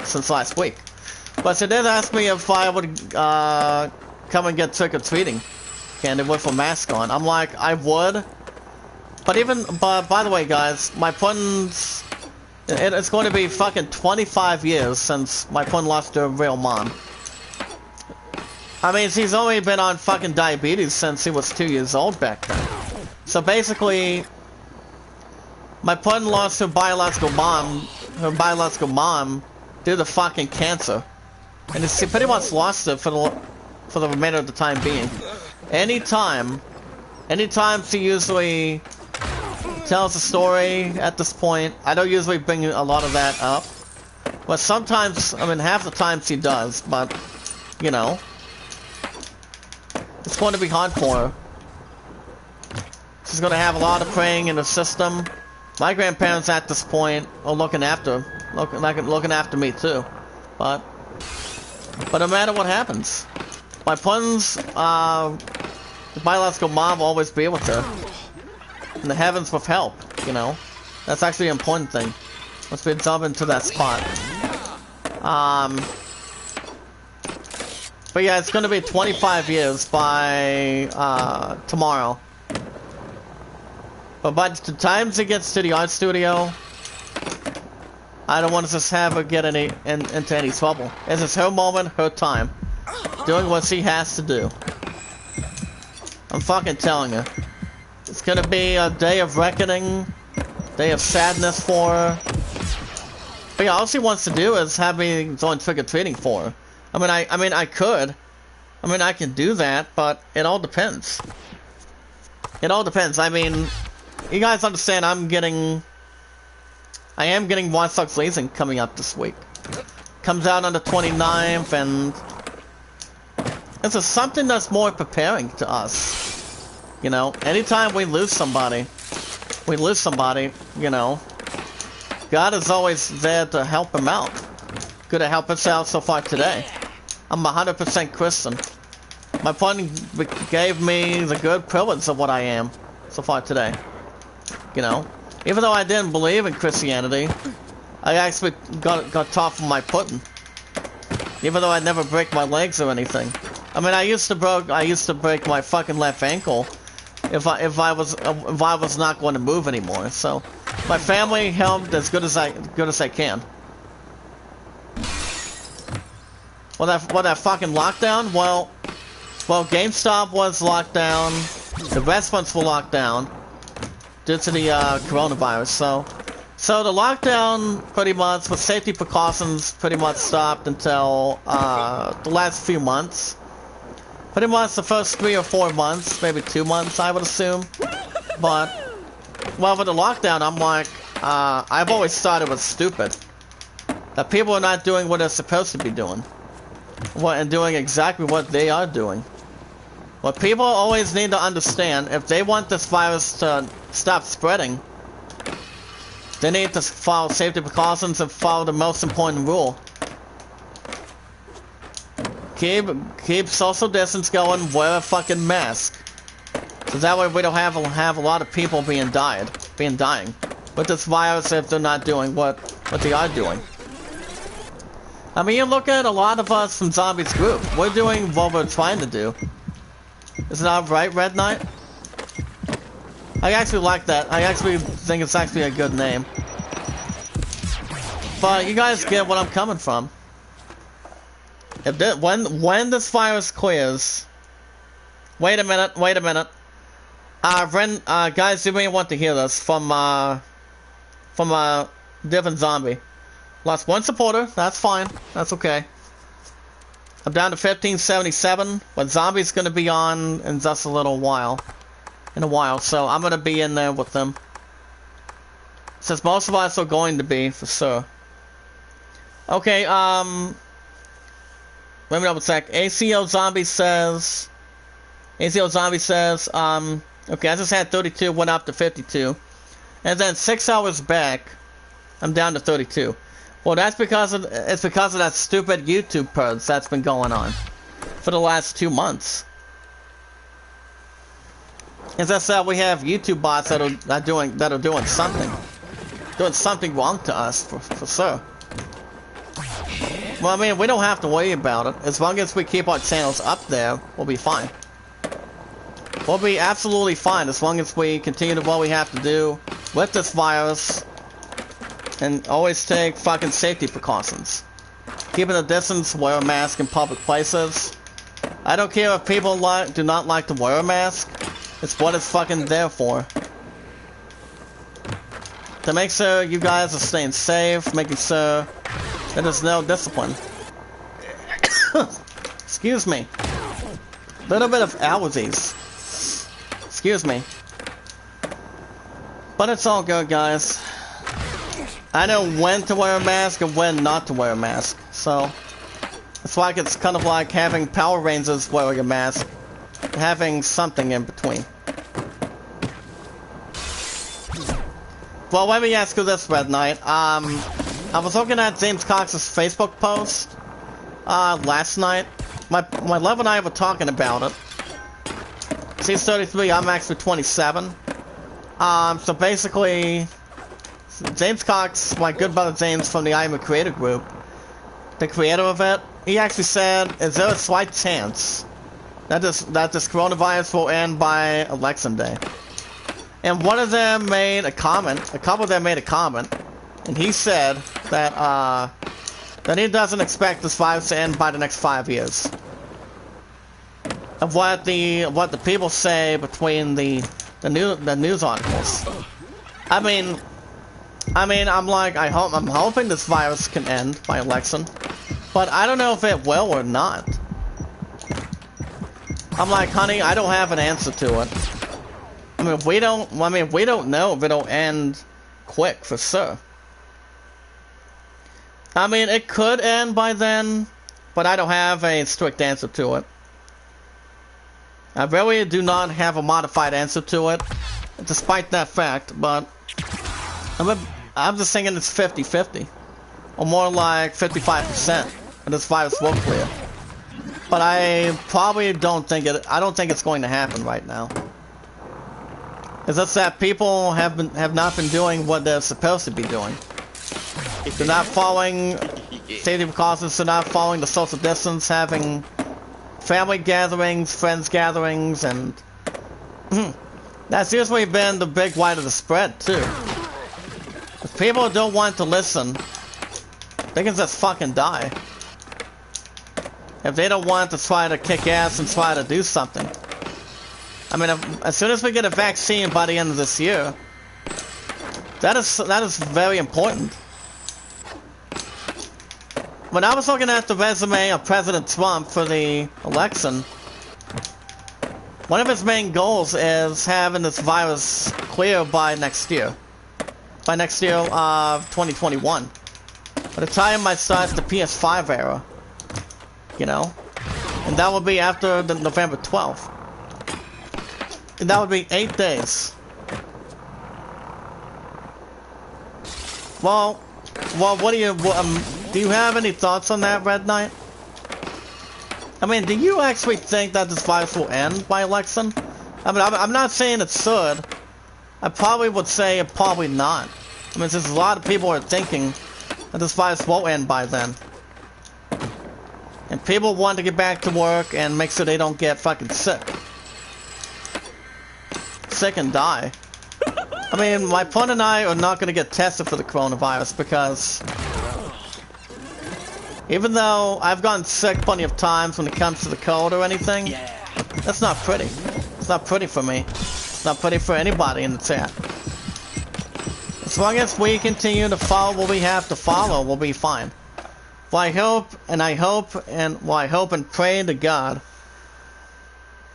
Since last week. But she did ask me if I would come and get trick-or-treating candy with a mask on. I'm like, I would. But by the way, guys, my pudding's... It's going to be fucking 25 years since my pudding lost her real mom. I mean, she's only been on fucking diabetes since she was 2 years old back then. So basically, my pudding lost her biological mom due to fucking cancer. And she pretty much lost it for the remainder of the time being. Anytime she usually tells a story at this point, I don't usually bring a lot of that up. But sometimes, I mean, half the time she does, but, you know. It's going to be hard for her. She's going to have a lot of praying in the system. My grandparents at this point are looking after me too. But no matter what happens, my puns, the biological mom will always be with her. In the heavens with help, you know. That's actually an important thing. Once we jump into that spot. But yeah, it's gonna be 25 years by tomorrow. But by the time she gets to the art studio, I don't want to just have her get into any trouble. This is her moment, her time. Doing what she has to do. I'm fucking telling her. It's gonna be a day of reckoning, day of sadness for her. But yeah, all she wants to do is have me join trick-or-treating for her. I mean, I could. I mean, I can do that, but it all depends. It all depends. I mean, you guys understand I am getting Watch Dogs Legion coming up this week. Comes out on the 29th, and This is something that's more preparing to us. You know, anytime we lose somebody, you know, God is always there to help him out. Good to help us out so far today. I'm 100% Christian. My friend gave me the good privilege of what I am so far today. You know, even though I didn't believe in Christianity, I actually got taught from my pudding. Even though I never break my legs or anything. I mean, I used to break my fucking left ankle if I was not going to move anymore. So my family helped as good as I can. Well, that fucking lockdown. Well, GameStop was locked down. The restaurants were locked down due to the coronavirus. So the lockdown pretty much, with safety precautions, pretty much stopped until the last few months. Pretty much the first 3 or 4 months, maybe 2 months, I would assume. But, well, with the lockdown, I'm like, I've always thought it was stupid. That people are not doing what they're supposed to be doing. And doing exactly what they are doing. What people always need to understand, if they want this virus to stop spreading, they need to follow safety precautions and follow the most important rule. Keep social distance going, wear a fucking mask. So that way we don't have a lot of people being dying with this virus if they're not doing what they are doing. I mean, you look at a lot of us from Zombies group, we're doing what we're trying to do. Isn't that right, Red Knight? I actually like that. I actually think it's actually a good name. But you guys get what I'm coming from. If when this virus clears... Wait a minute. Guys, you may want to hear this from a different zombie. Lost one supporter, that's fine. That's okay. I'm down to 1577, but Zombie's gonna be on in just a little while. So I'm gonna be in there with them. Since most of us are going to be, for sure. Okay, let me double check. ACO Zombie says, okay, I just had 32, went up to 52. And then 6 hours back, I'm down to 32. Well, it's because of that stupid YouTube purge that's been going on for the last 2 months. As I said, we have YouTube bots that are doing something wrong to us for sure. Well, I mean, we don't have to worry about it. As long as we keep our channels up there, we'll be fine. We'll be absolutely fine as long as we continue to do what we have to do with this virus. And always take fucking safety precautions. Keeping a distance, wear a mask in public places. I don't care if people do not like to wear a mask. It's what it's fucking there for. To make sure you guys are staying safe, making sure that there's no discipline. Excuse me. Little bit of allergies. Excuse me. But it's all good, guys. I know when to wear a mask and when not to wear a mask, so it's like it's kind of like having Power Rangers wearing a mask, having something in between. Well, let me ask you this, Red Knight. I was looking at James Cox's Facebook post last night. My love and I were talking about it. She's 33, I'm actually 27. So basically, James Cox, my good brother James from the Iamacreator group, the creator of it, he actually said, is there a slight chance that this coronavirus will end by election day? And one of them made a comment, a couple of them made a comment, and he said that he doesn't expect this virus to end by the next 5 years. Of what the people say between the news articles. I mean, I'm hoping this virus can end by election, but I don't know if it will or not. I'm like, honey, I don't have an answer to it. I mean, we don't know if it'll end quick for sure. I mean, it could end by then, but I don't have a strict answer to it. I really do not have a modified answer to it, despite that fact, but I'm just thinking it's 50-50. Or more like 55%, and this virus will clear. But I probably don't think I don't think it's going to happen right now. It's just that people have not been doing what they're supposed to be doing. They're not following safety precautions, they're not following the social distance, having family gatherings, friends gatherings, and that's usually been the big white of the spread too. If people don't want to listen, they can just fucking die. If they don't want to try to kick ass and try to do something. I mean, as soon as we get a vaccine by the end of this year, that is very important. When I was looking at the resume of President Trump for the election, one of his main goals is having this virus clear by next year. By next year, 2021. By the time I start the PS5 era. You know? And that will be after the November 12th. And that would be 8 days. Well, what do you have any thoughts on that, Red Knight? I mean, do you actually think that this virus will end by election? I mean, I'm not saying it should. I probably would say probably not. I mean, since a lot of people are thinking that this virus won't end by then. And people want to get back to work and make sure they don't get fucking sick. Sick and die. I mean, my opponent and I are not going to get tested for the coronavirus because even though I've gotten sick plenty of times when it comes to the cold or anything, that's not pretty. It's not pretty for me. It's not pretty for anybody in the chat. As long as we continue to follow what we have to follow, we'll be fine. Well, I hope and pray to God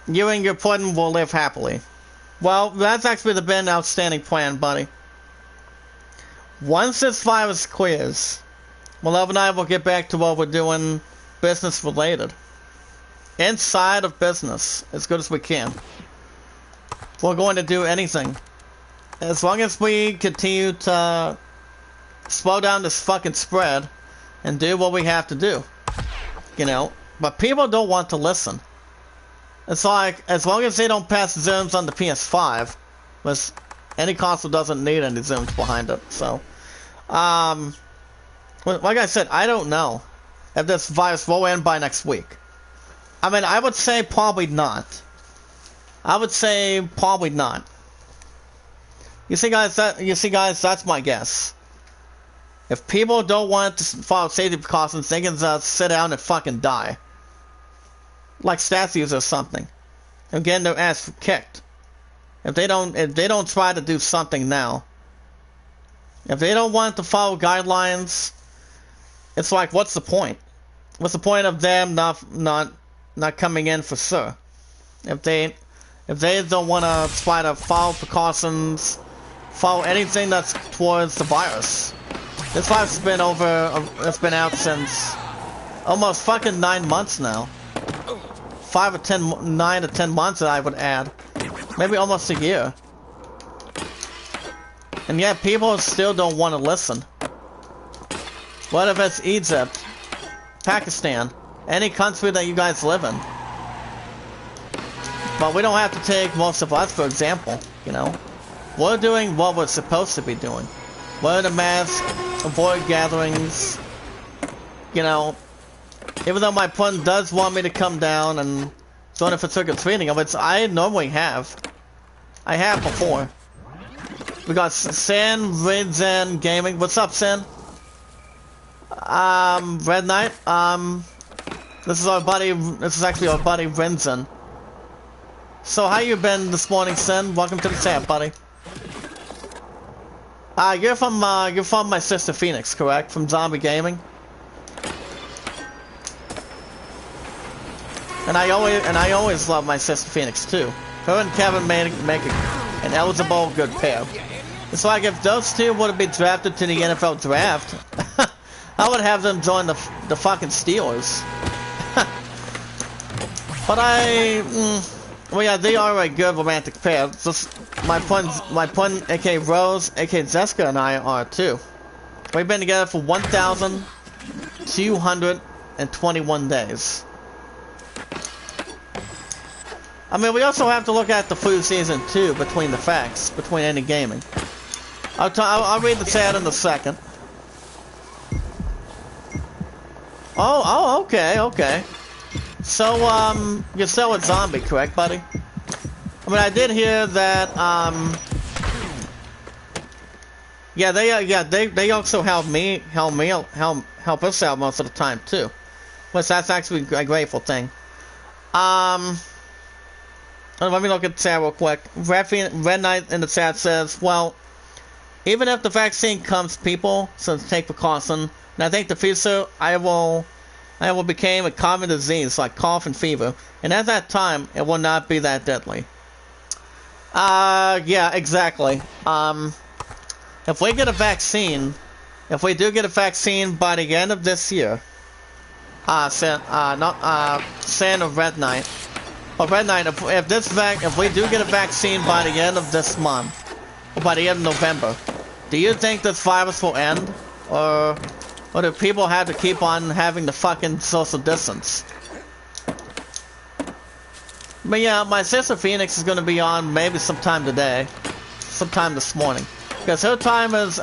you and your pudding will live happily. Well, that's actually been an outstanding plan, buddy. Once this virus clears, Love and I will get back to what we're doing business related. Inside of business, as good as we can. We're going to do anything. As long as we continue to slow down this fucking spread and do what we have to do. You know? But people don't want to listen. It's like, as long as they don't pass zooms on the PS5, which any console doesn't need any zooms behind it, so. Like I said, I don't know if this virus will end by next week. I mean, I would say probably not. I would say probably not. You see, guys, that's my guess. If people don't want to follow safety precautions, they can just sit down and fucking die. Like statues or something. And getting their ass kicked. If they don't try to do something now. If they don't want to follow guidelines, it's like, what's the point? What's the point of them not coming in for sure? If they don't want to try to follow precautions, follow anything that's towards the virus. This virus has been out since almost fucking 9 months now. 9 to 10 months, I would add. Maybe almost a year. And yet people still don't want to listen. What if it's Egypt, Pakistan, any country that you guys live in? But we don't have to take most of us, for example, you know? We're doing what we're supposed to be doing. Wear the mask, avoid gatherings, you know. Even though my opponent does want me to come down and join it for trick-or-treating, which I normally have. I have before. We got Sin, Ridzen Gaming. What's up, Sin? Red Knight. This is actually our buddy Ridzen. So how you been this morning, Sin? Welcome to the chat, buddy. You're from my sister Phoenix, correct? From Zombie Gaming. And I always love my sister Phoenix too. Her and Kevin make an eligible good pair. It's like if those two would have been drafted to the NFL draft, I would have them join the fucking Steelers. But Well, yeah, they are a good romantic pair. Just my pun, aka Rose, aka Jessica, and I are too. We've been together for 1,221 days. I mean, we also have to look at the food season too, between the facts, between any gaming. I'll read the chat in a second. Oh, okay. So, you're still a zombie, correct, buddy? I mean, I did hear that, yeah, they also help us out most of the time too, which that's actually a grateful thing. Let me look at the chat real quick. Red Knight in the chat says, well, even if the vaccine comes, people should take precaution. And I think the future, I will become a common disease like cough and fever. And at that time, it will not be that deadly. Yeah, exactly. If we get a vaccine, if we do get a vaccine by the end of this year, saying of Red Knight. Well, Red Knight, if we do get a vaccine by the end of this month, or by the end of November, do you think this virus will end? Or do people have to keep on having the fucking social distance? But yeah, my sister Phoenix is gonna be on maybe sometime today. Sometime this morning. Because her time is,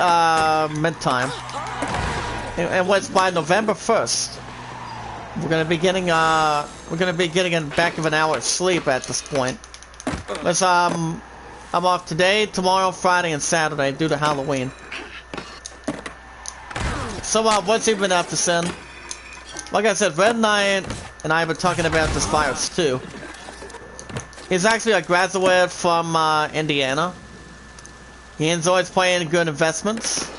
mid-time. And what's by November 1st. We're gonna be getting back of an hour's sleep at this point. But I'm off today, tomorrow, Friday, and Saturday due to Halloween. So what's he been up to, Sin? Like I said, Red Knight and I have been talking about this virus too. He's actually a graduate from Indiana. He enjoys playing good investments.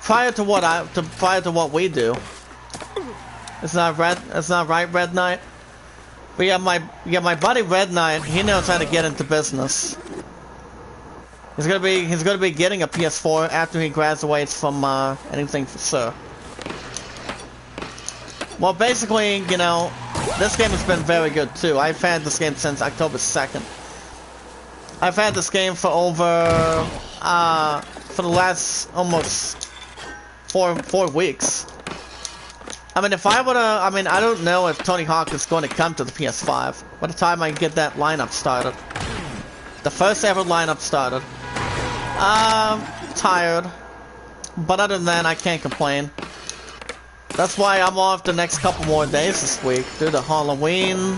Prior to what we do. It's not right, Red Knight. But yeah, my buddy Red Knight, he knows how to get into business. He's gonna be getting a PS4 after he graduates from anything for sure. Well, basically, you know, this game has been very good too. I've had this game since October 2nd. I've had this game for over for the last almost four weeks. I mean, if I would've, I mean, I don't know if Tony Hawk is going to come to the PS5 by the time I get that lineup started. The first ever lineup started. Tired. But other than that, I can't complain. That's why I'm off the next couple more days this week. Due to Halloween,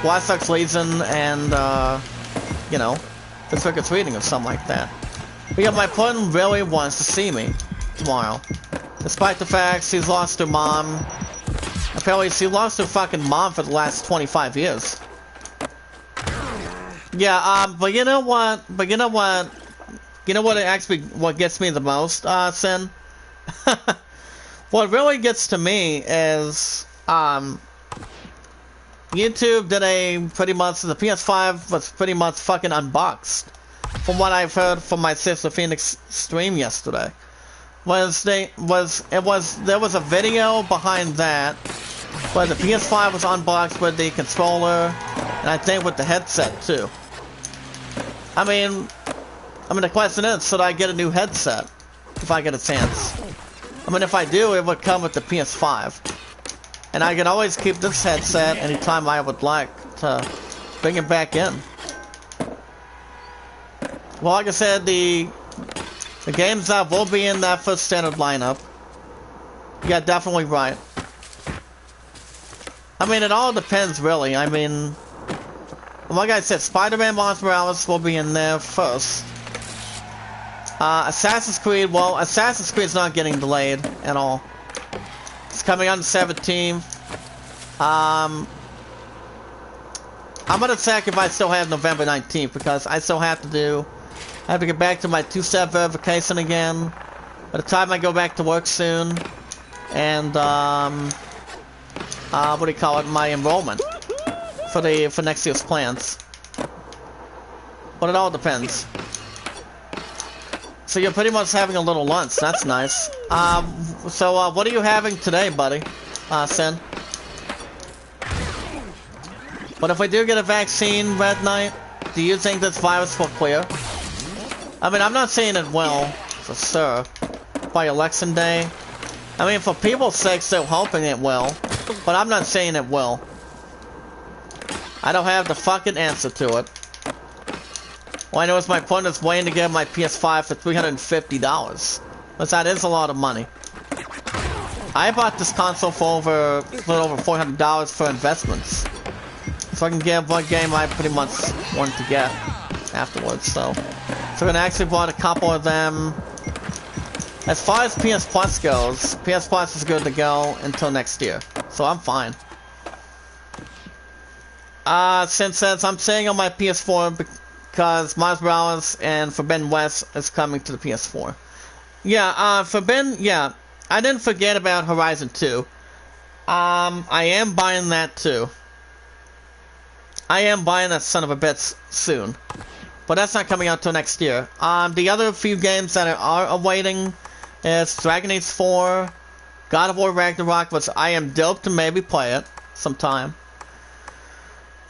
Watch Dogs Legion, and, you know, the trick-or-treating or something like that. But yeah, my partner really wants to see me tomorrow. Despite the fact she's lost her mom. Apparently she lost her fucking mom for the last 25 years. Yeah, but you know what? What gets me the most, Sin? What really gets to me is, YouTube did the PS5 was pretty much fucking unboxed. From what I've heard from my sister Phoenix stream yesterday. There was a video behind that where the PS5 was unboxed with the controller and I think with the headset too. I mean the question is, should I get a new headset if I get a chance? I mean, if I do, it would come with the PS5. And I can always keep this headset anytime I would like to bring it back in. Well, like I said, the games that will be in that first standard lineup. Yeah, definitely right. I mean, it all depends, really. I mean, like I said, Spider-Man Miles Morales will be in there first. Assassin's Creed, well, Assassin's Creed's not getting delayed at all. It's coming on the 17th. I'm gonna check if I still have November 19th, because I still have to get back to my two-step verification again. By the time I go back to work soon. And, what do you call it? My enrollment. For next year's plans. But it all depends. So you're pretty much having a little lunch. That's nice. So what are you having today, buddy? Sin? But if we do get a vaccine, Red Knight, do you think this virus will clear? I mean, I'm not saying it will, for sure, by election day. I mean, for people's sake, still hoping it will, but I'm not saying it will. I don't have the fucking answer to it. All I know is my partner's waiting to get my PS5 for $350. But that is a lot of money. I bought this console for a little over $400 for investments. So I can get one game I pretty much wanted to get afterwards, so I actually bought a couple of them. As far as PS Plus goes, PS Plus is good to go until next year, so I'm fine. Since I'm saying on my PS4 because Miles Morales and Forbidden West is coming to the PS4. Yeah, Forbidden, yeah, I didn't forget about Horizon 2. I am buying that too. I am buying that son of a bitch soon. But that's not coming out till next year. The other few games that are awaiting is Dragon Age 4, God of War Ragnarok, which I am dope to maybe play it sometime.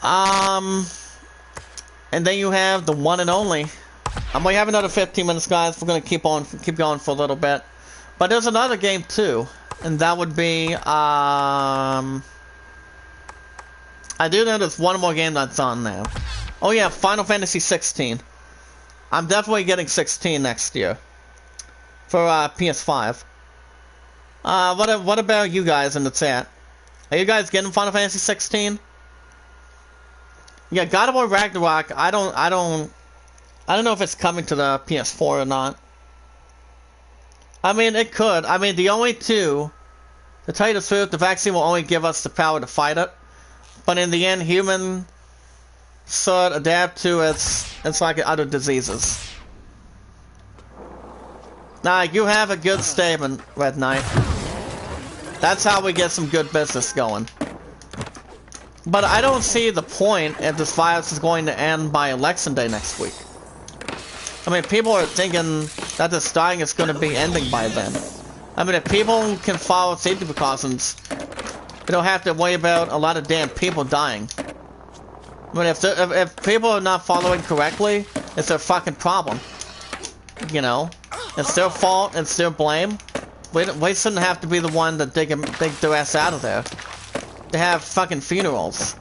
And then you have the one and only. We have another 15 minutes, guys. We're gonna keep going for a little bit. But there's another game too, and that would be I do know there's one more game that's on now. Oh yeah, Final Fantasy 16. I'm definitely getting 16 next year for PS5. What about you guys in the chat? Are you guys getting Final Fantasy 16? Yeah, God of War Ragnarok. I don't know if it's coming to the PS4 or not. I mean, it could. I mean, the only two, to tell you the truth, the vaccine will only give us the power to fight it. But in the end, human should adapt to it's like other diseases. Now, you have a good statement, Red Knight. That's how we get some good business going. But I don't see the point if this virus is going to end by election day next week. I mean, people are thinking that this dying is going to be ending by then. I mean, if people can follow safety precautions, we don't have to worry about a lot of damn people dying. I mean, if people are not following correctly, it's their fucking problem. You know? It's their fault, it's their blame. We shouldn't have to be the one to dig their ass out of there. They have fucking funerals.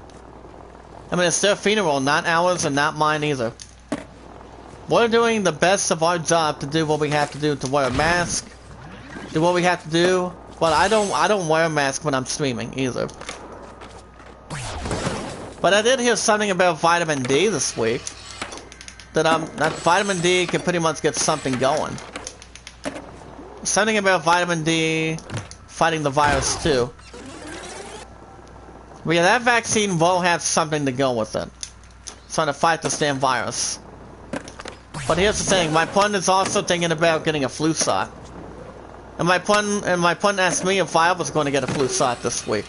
I mean, it's their funeral, not ours and not mine either. We're doing the best of our job to do what we have to do, to wear a mask, do what we have to do. But I don't wear a mask when I'm streaming either. But I did hear something about vitamin D this week. That vitamin D can pretty much get something going. Something about vitamin D fighting the virus too. But yeah, that vaccine will have something to go with it. Trying to fight this damn virus. But here's the thing, my partner is also thinking about getting a flu shot. And my partner asked me if I was going to get a flu shot this week.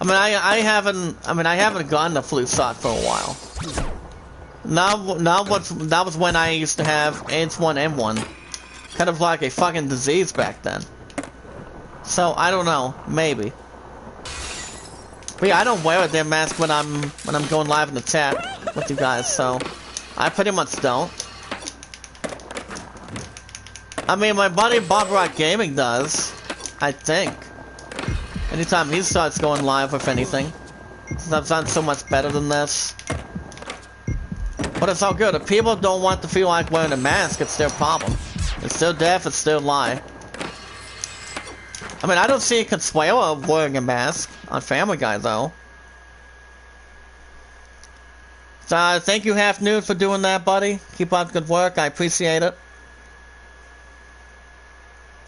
I mean, I haven't gotten a flu shot for a while. That was when I used to have H1N1. Kind of like a fucking disease back then. So, I don't know. Maybe. But yeah, I don't wear a damn mask when I'm going live in the chat with you guys, so I pretty much don't. I mean, my buddy Bob Rock Gaming does, I think. Anytime he starts going live with anything. Since I've done so much better than this. But it's all good. If people don't want to feel like wearing a mask, it's their problem. It's their death, it's their lie. I mean, I don't see Consuelo wearing a mask on Family Guy, though. So, thank you, Half Nude, for doing that, buddy. Keep up good work. I appreciate it.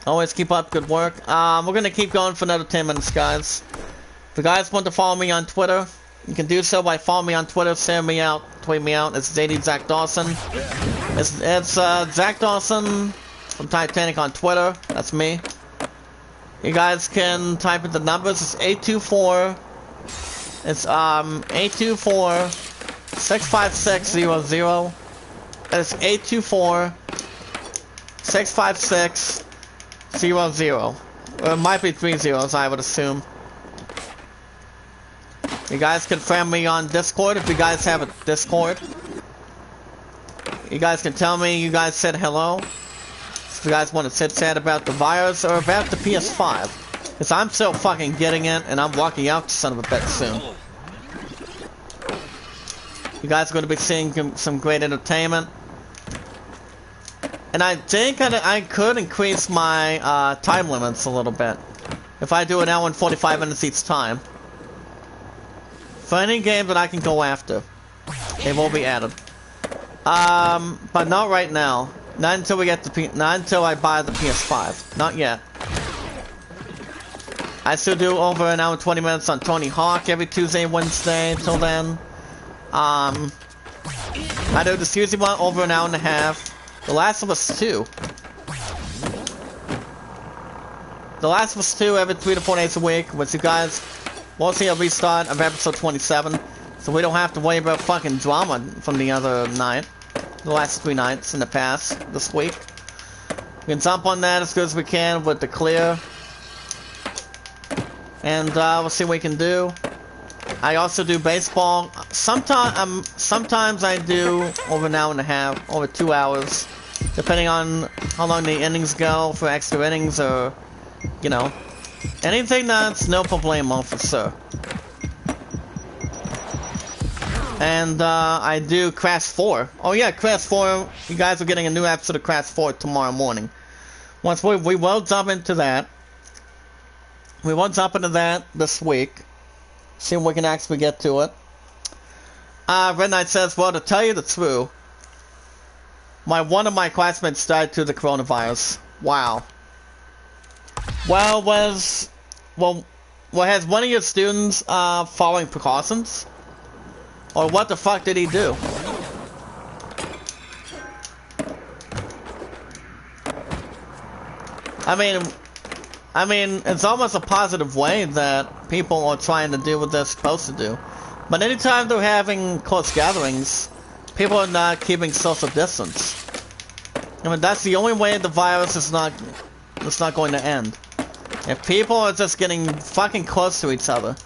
Always keep up good work. We're gonna keep going for another 10 minutes, guys. If you guys want to follow me on Twitter, you can do so by following me on Twitter, send me out, tweet me out. It's JD Zach Dawson. It's Zach Dawson from Titanic on Twitter. That's me. You guys can type in the numbers. It's 824. It's 824 65600. It's 824 656 00. Or it might be 3 zeros, I would assume. You guys can friend me on Discord if you guys have a Discord. You guys can tell me you guys said hello. If you guys want to chit chat about the virus or about the PS5. Because I'm still fucking getting it and I'm walking out the son of a bitch soon. You guys are going to be seeing some great entertainment. And I think I could increase my time limits a little bit. If I do an hour and 45 minutes each time. For any game that I can go after. They will be added. But not right now. Not until we get the not until I buy the PS5. Not yet. I still do over an hour and 20 minutes on Tony Hawk every Tuesday and Wednesday until then. I do the Tuesday one over an hour and a half. The Last of Us 2. The Last of Us 2 every 3 to 4 days a week, which you guys will see a restart of episode 27. So we don't have to worry about fucking drama from the other night. The last 3 nights in the past, this week. We can jump on that as good as we can with the clear. And we'll see what we can do. I also do baseball. Sometimes I do over an hour and a half, over 2 hours. Depending on how long the innings go for extra innings or, you know. Anything that's no problemo for sure. And I do Crash 4. Oh yeah, Crash 4. You guys are getting a new episode of Crash 4 tomorrow morning. Once we will jump into that. We will jump into that this week. See if we can actually get to it. Red Knight says, well, to tell you the truth, one of my classmates died to the coronavirus. Wow. Well, has one of your students following precautions? Or what the fuck did he do? I mean, it's almost a positive way that people are trying to do what they're supposed to do. But anytime they're having close gatherings, people are not keeping social distance. I mean, that's the only way the virus is not going to end. If people are just getting fucking close to each other.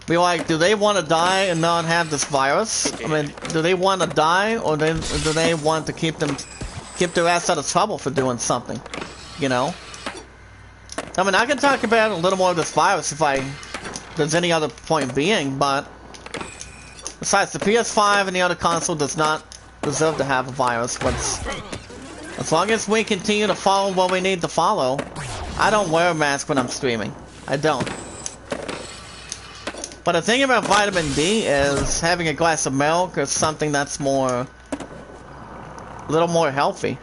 Be like, do they want to die and not have this virus? I mean, do they want to die, or do they want to keep their ass out of trouble for doing something? You know? I mean, I can talk about a little more of this virus if there's any other point being, but besides, the PS5 and the other console does not deserve to have a virus. But as long as we continue to follow what we need to follow, I don't wear a mask when I'm streaming. I don't. But the thing about vitamin D is having a glass of milk or something that's a little more healthy.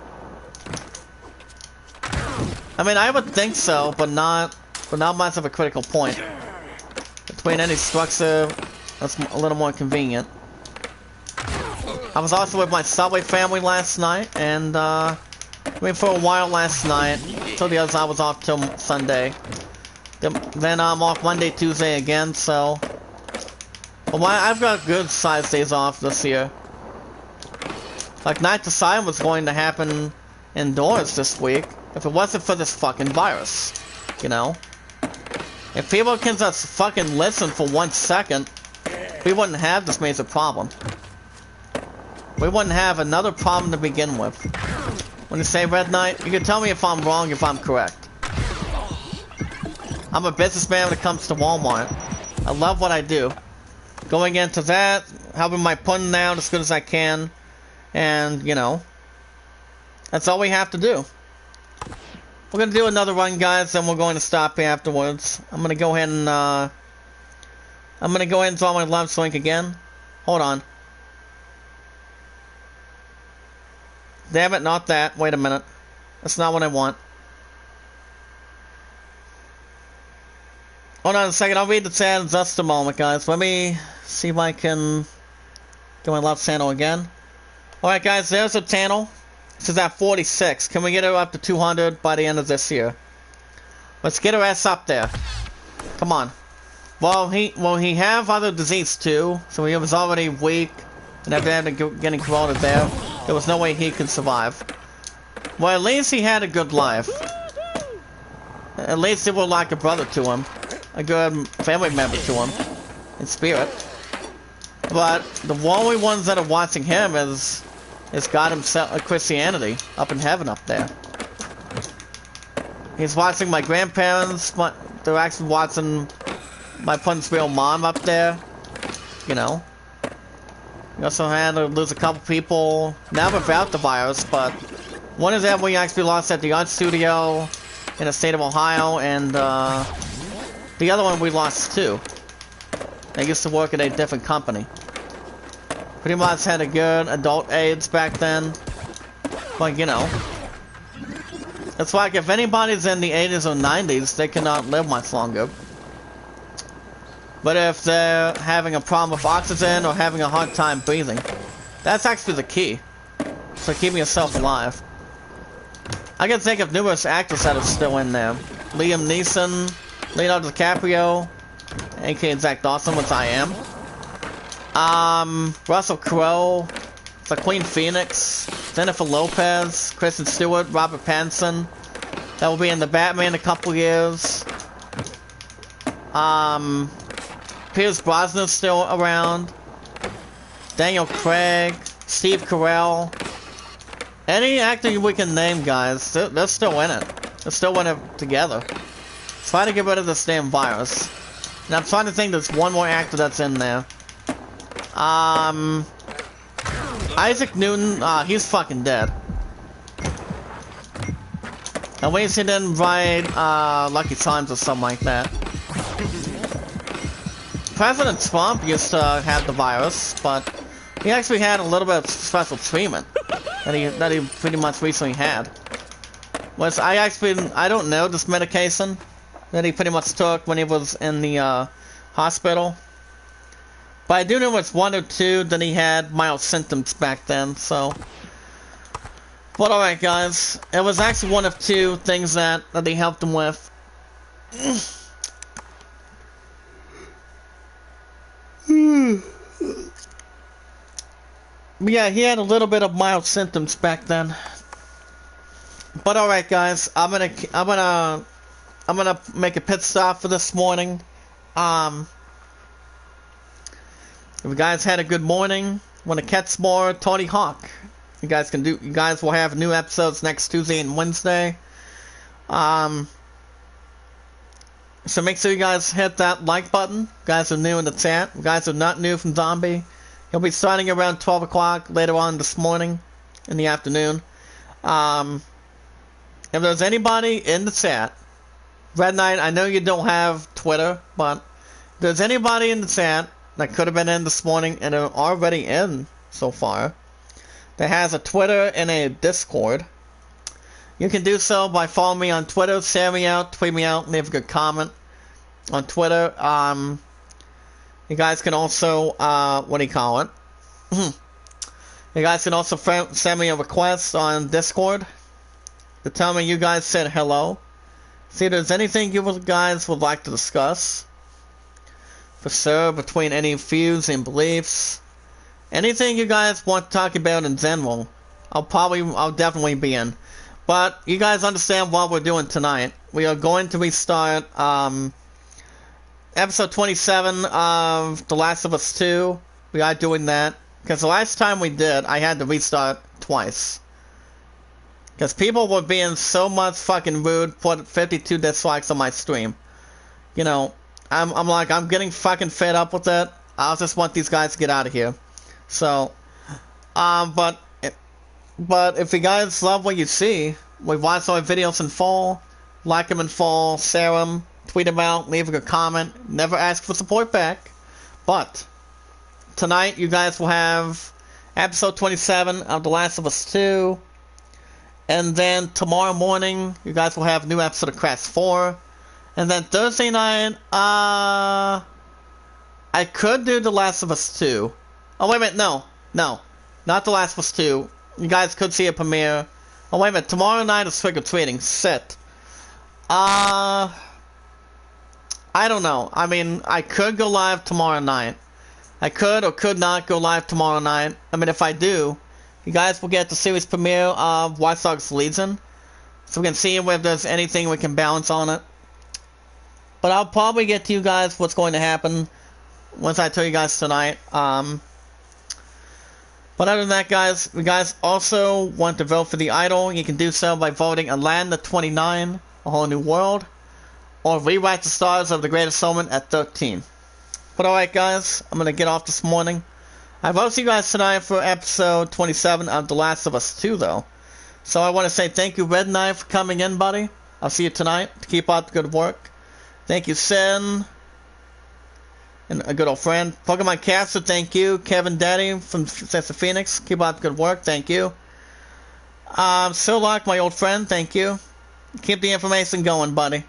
I mean, I would think so, but not much of a critical point. Between any structure, that's a little more convenient. I was also with my Subway family last night, and I mean, for a while last night, till the others I was off till Sunday. Then I'm off Monday, Tuesday again, so... Well, I've got good size days off this year. Like, Night to Sign was going to happen indoors this week, if it wasn't for this fucking virus. You know? If people can just fucking listen for 1 second, we wouldn't have this major problem. We wouldn't have another problem to begin with. When you say Red Knight, you can tell me if I'm wrong, if I'm correct. I'm a businessman when it comes to Walmart. I love what I do. Going into that, helping my pun out as good as I can, and, you know, that's all we have to do. We're gonna do another run, guys, then we're going to stop afterwards. I'm gonna go ahead and draw my lunch link again. Hold on. Damn it, not that. Wait a minute. That's not what I want. Hold on a second, I'll read the chat in just a moment, guys. Let me see if I can get my left channel again. Alright, guys, there's a channel. This is at 46. Can we get her up to 200 by the end of this year? Let's get her ass up there. Come on. Well, he have other disease too, so he was already weak, and after getting corona there was no way he could survive. Well, at least he had a good life. At least he was like a brother to him. A good family member to him. in spirit. But the only ones that are watching him is God himself, Christianity, up in heaven up there. He's watching my grandparents, they're actually watching my Punchville mom up there, you know. We also had to lose a couple people, now without the virus, but one is that we actually lost at the art studio in the state of Ohio, and the other one we lost too. They used to work at a different company. Pretty much had a good adult AIDS back then, but you know. It's like if anybody's in the 80s or 90s, they cannot live much longer. But if they're having a problem with oxygen or having a hard time breathing, that's actually the key. So keeping yourself alive. I can think of numerous actors that are still in there. Liam Neeson, Leonardo DiCaprio, aka Zach Dawson, which I am. Russell Crowe, the Queen Phoenix, Jennifer Lopez, Kristen Stewart, Robert Pattinson. That will be in the Batman in a couple years. Pierce Brosnan's still around. Daniel Craig, Steve Carell. Any actor we can name, guys, they're still in it. They're still in it together. Try to get rid of this damn virus. And I'm trying to think there's one more actor that's in there. Isaac Newton, he's fucking dead. At least he didn't write, Lucky Times or something like that. President Trump used to have the virus, but he actually had a little bit of special treatment that he pretty much recently had. I don't know this medication that he pretty much took when he was in the hospital. But I do know it's 1 or 2 that he had mild symptoms back then, so. But alright guys, it was actually 1 of 2 things that they helped him with. Yeah, he had a little bit of mild symptoms back then. But alright guys, I'm gonna make a pit stop for this morning. If you guys had a good morning, want to catch more Tony Hawk, you guys will have new episodes next Tuesday and Wednesday. So make sure you guys hit that like button. You guys are new in the chat. You guys are not new from Zombie. He'll be starting around 12 o'clock later on this morning, in the afternoon. If there's anybody in the chat, Red Knight, I know you don't have Twitter, but if there's anybody in the chat that could have been in this morning and are already in so far, that has a Twitter and a Discord, you can do so by following me on Twitter, share me out, tweet me out, leave a good comment on Twitter. You guys can also, what do you call it? You guys can also send me a request on Discord to tell me you guys said hello. See if there's anything you guys would like to discuss. For sure, between any views and beliefs. Anything you guys want to talk about in general, I'll definitely be in. But you guys understand what we're doing tonight. We are going to restart, episode 27 of The Last of Us 2. We are doing that. Because the last time we did, I had to restart twice. Because people were being so much fucking rude, put 52 dislikes on my stream. You know, I'm getting fucking fed up with it. I just want these guys to get out of here. So, but if you guys love what you see, we watch our videos in full, like them in full, share them, tweet them out, leave a good comment, never ask for support back. But tonight you guys will have episode 27 of The Last of Us 2, and then tomorrow morning you guys will have a new episode of Crash 4. And then Thursday night, I could do The Last of Us 2. Oh, wait a minute, no. Not The Last of Us 2. You guys could see a premiere. Oh, wait a minute, tomorrow night is Trick or Treating. Shit. I don't know. I mean, I could go live tomorrow night. I could or could not go live tomorrow night. I mean, if I do, you guys will get the series premiere of Watch Dogs Legion. So we can see if there's anything we can balance on it. But I'll probably get to you guys what's going to happen once I tell you guys tonight. But other than that, guys, if you guys also want to vote for the idol, you can do so by voting A Land of 29, A Whole New World, or Rewrite the Stars of the Greatest Showman at 13. But alright, guys, I'm gonna get off this morning. I will see you guys tonight for episode 27 of The Last of Us 2, though. So I want to say thank you, Red Knight, for coming in, buddy. I'll see you tonight. Keep up the good work. Thank you, Sin. And a good old friend. Pokemon Caster, thank you. Kevin Daddy from Sessa Phoenix. Keep up the good work. Thank you. Sillock, my old friend. Thank you. Keep the information going, buddy.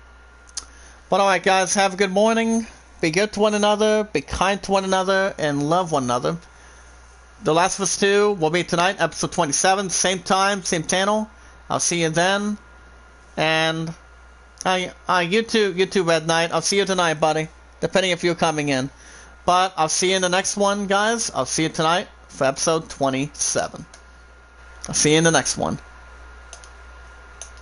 But alright, guys. Have a good morning. Be good to one another. Be kind to one another. And love one another. The Last of Us 2 will be tonight, episode 27. Same time, same channel. I'll see you then. And you too, Red Knight. I'll see you tonight, buddy. Depending if you're coming in. But I'll see you in the next one, guys. I'll see you tonight for episode 27. I'll see you in the next one.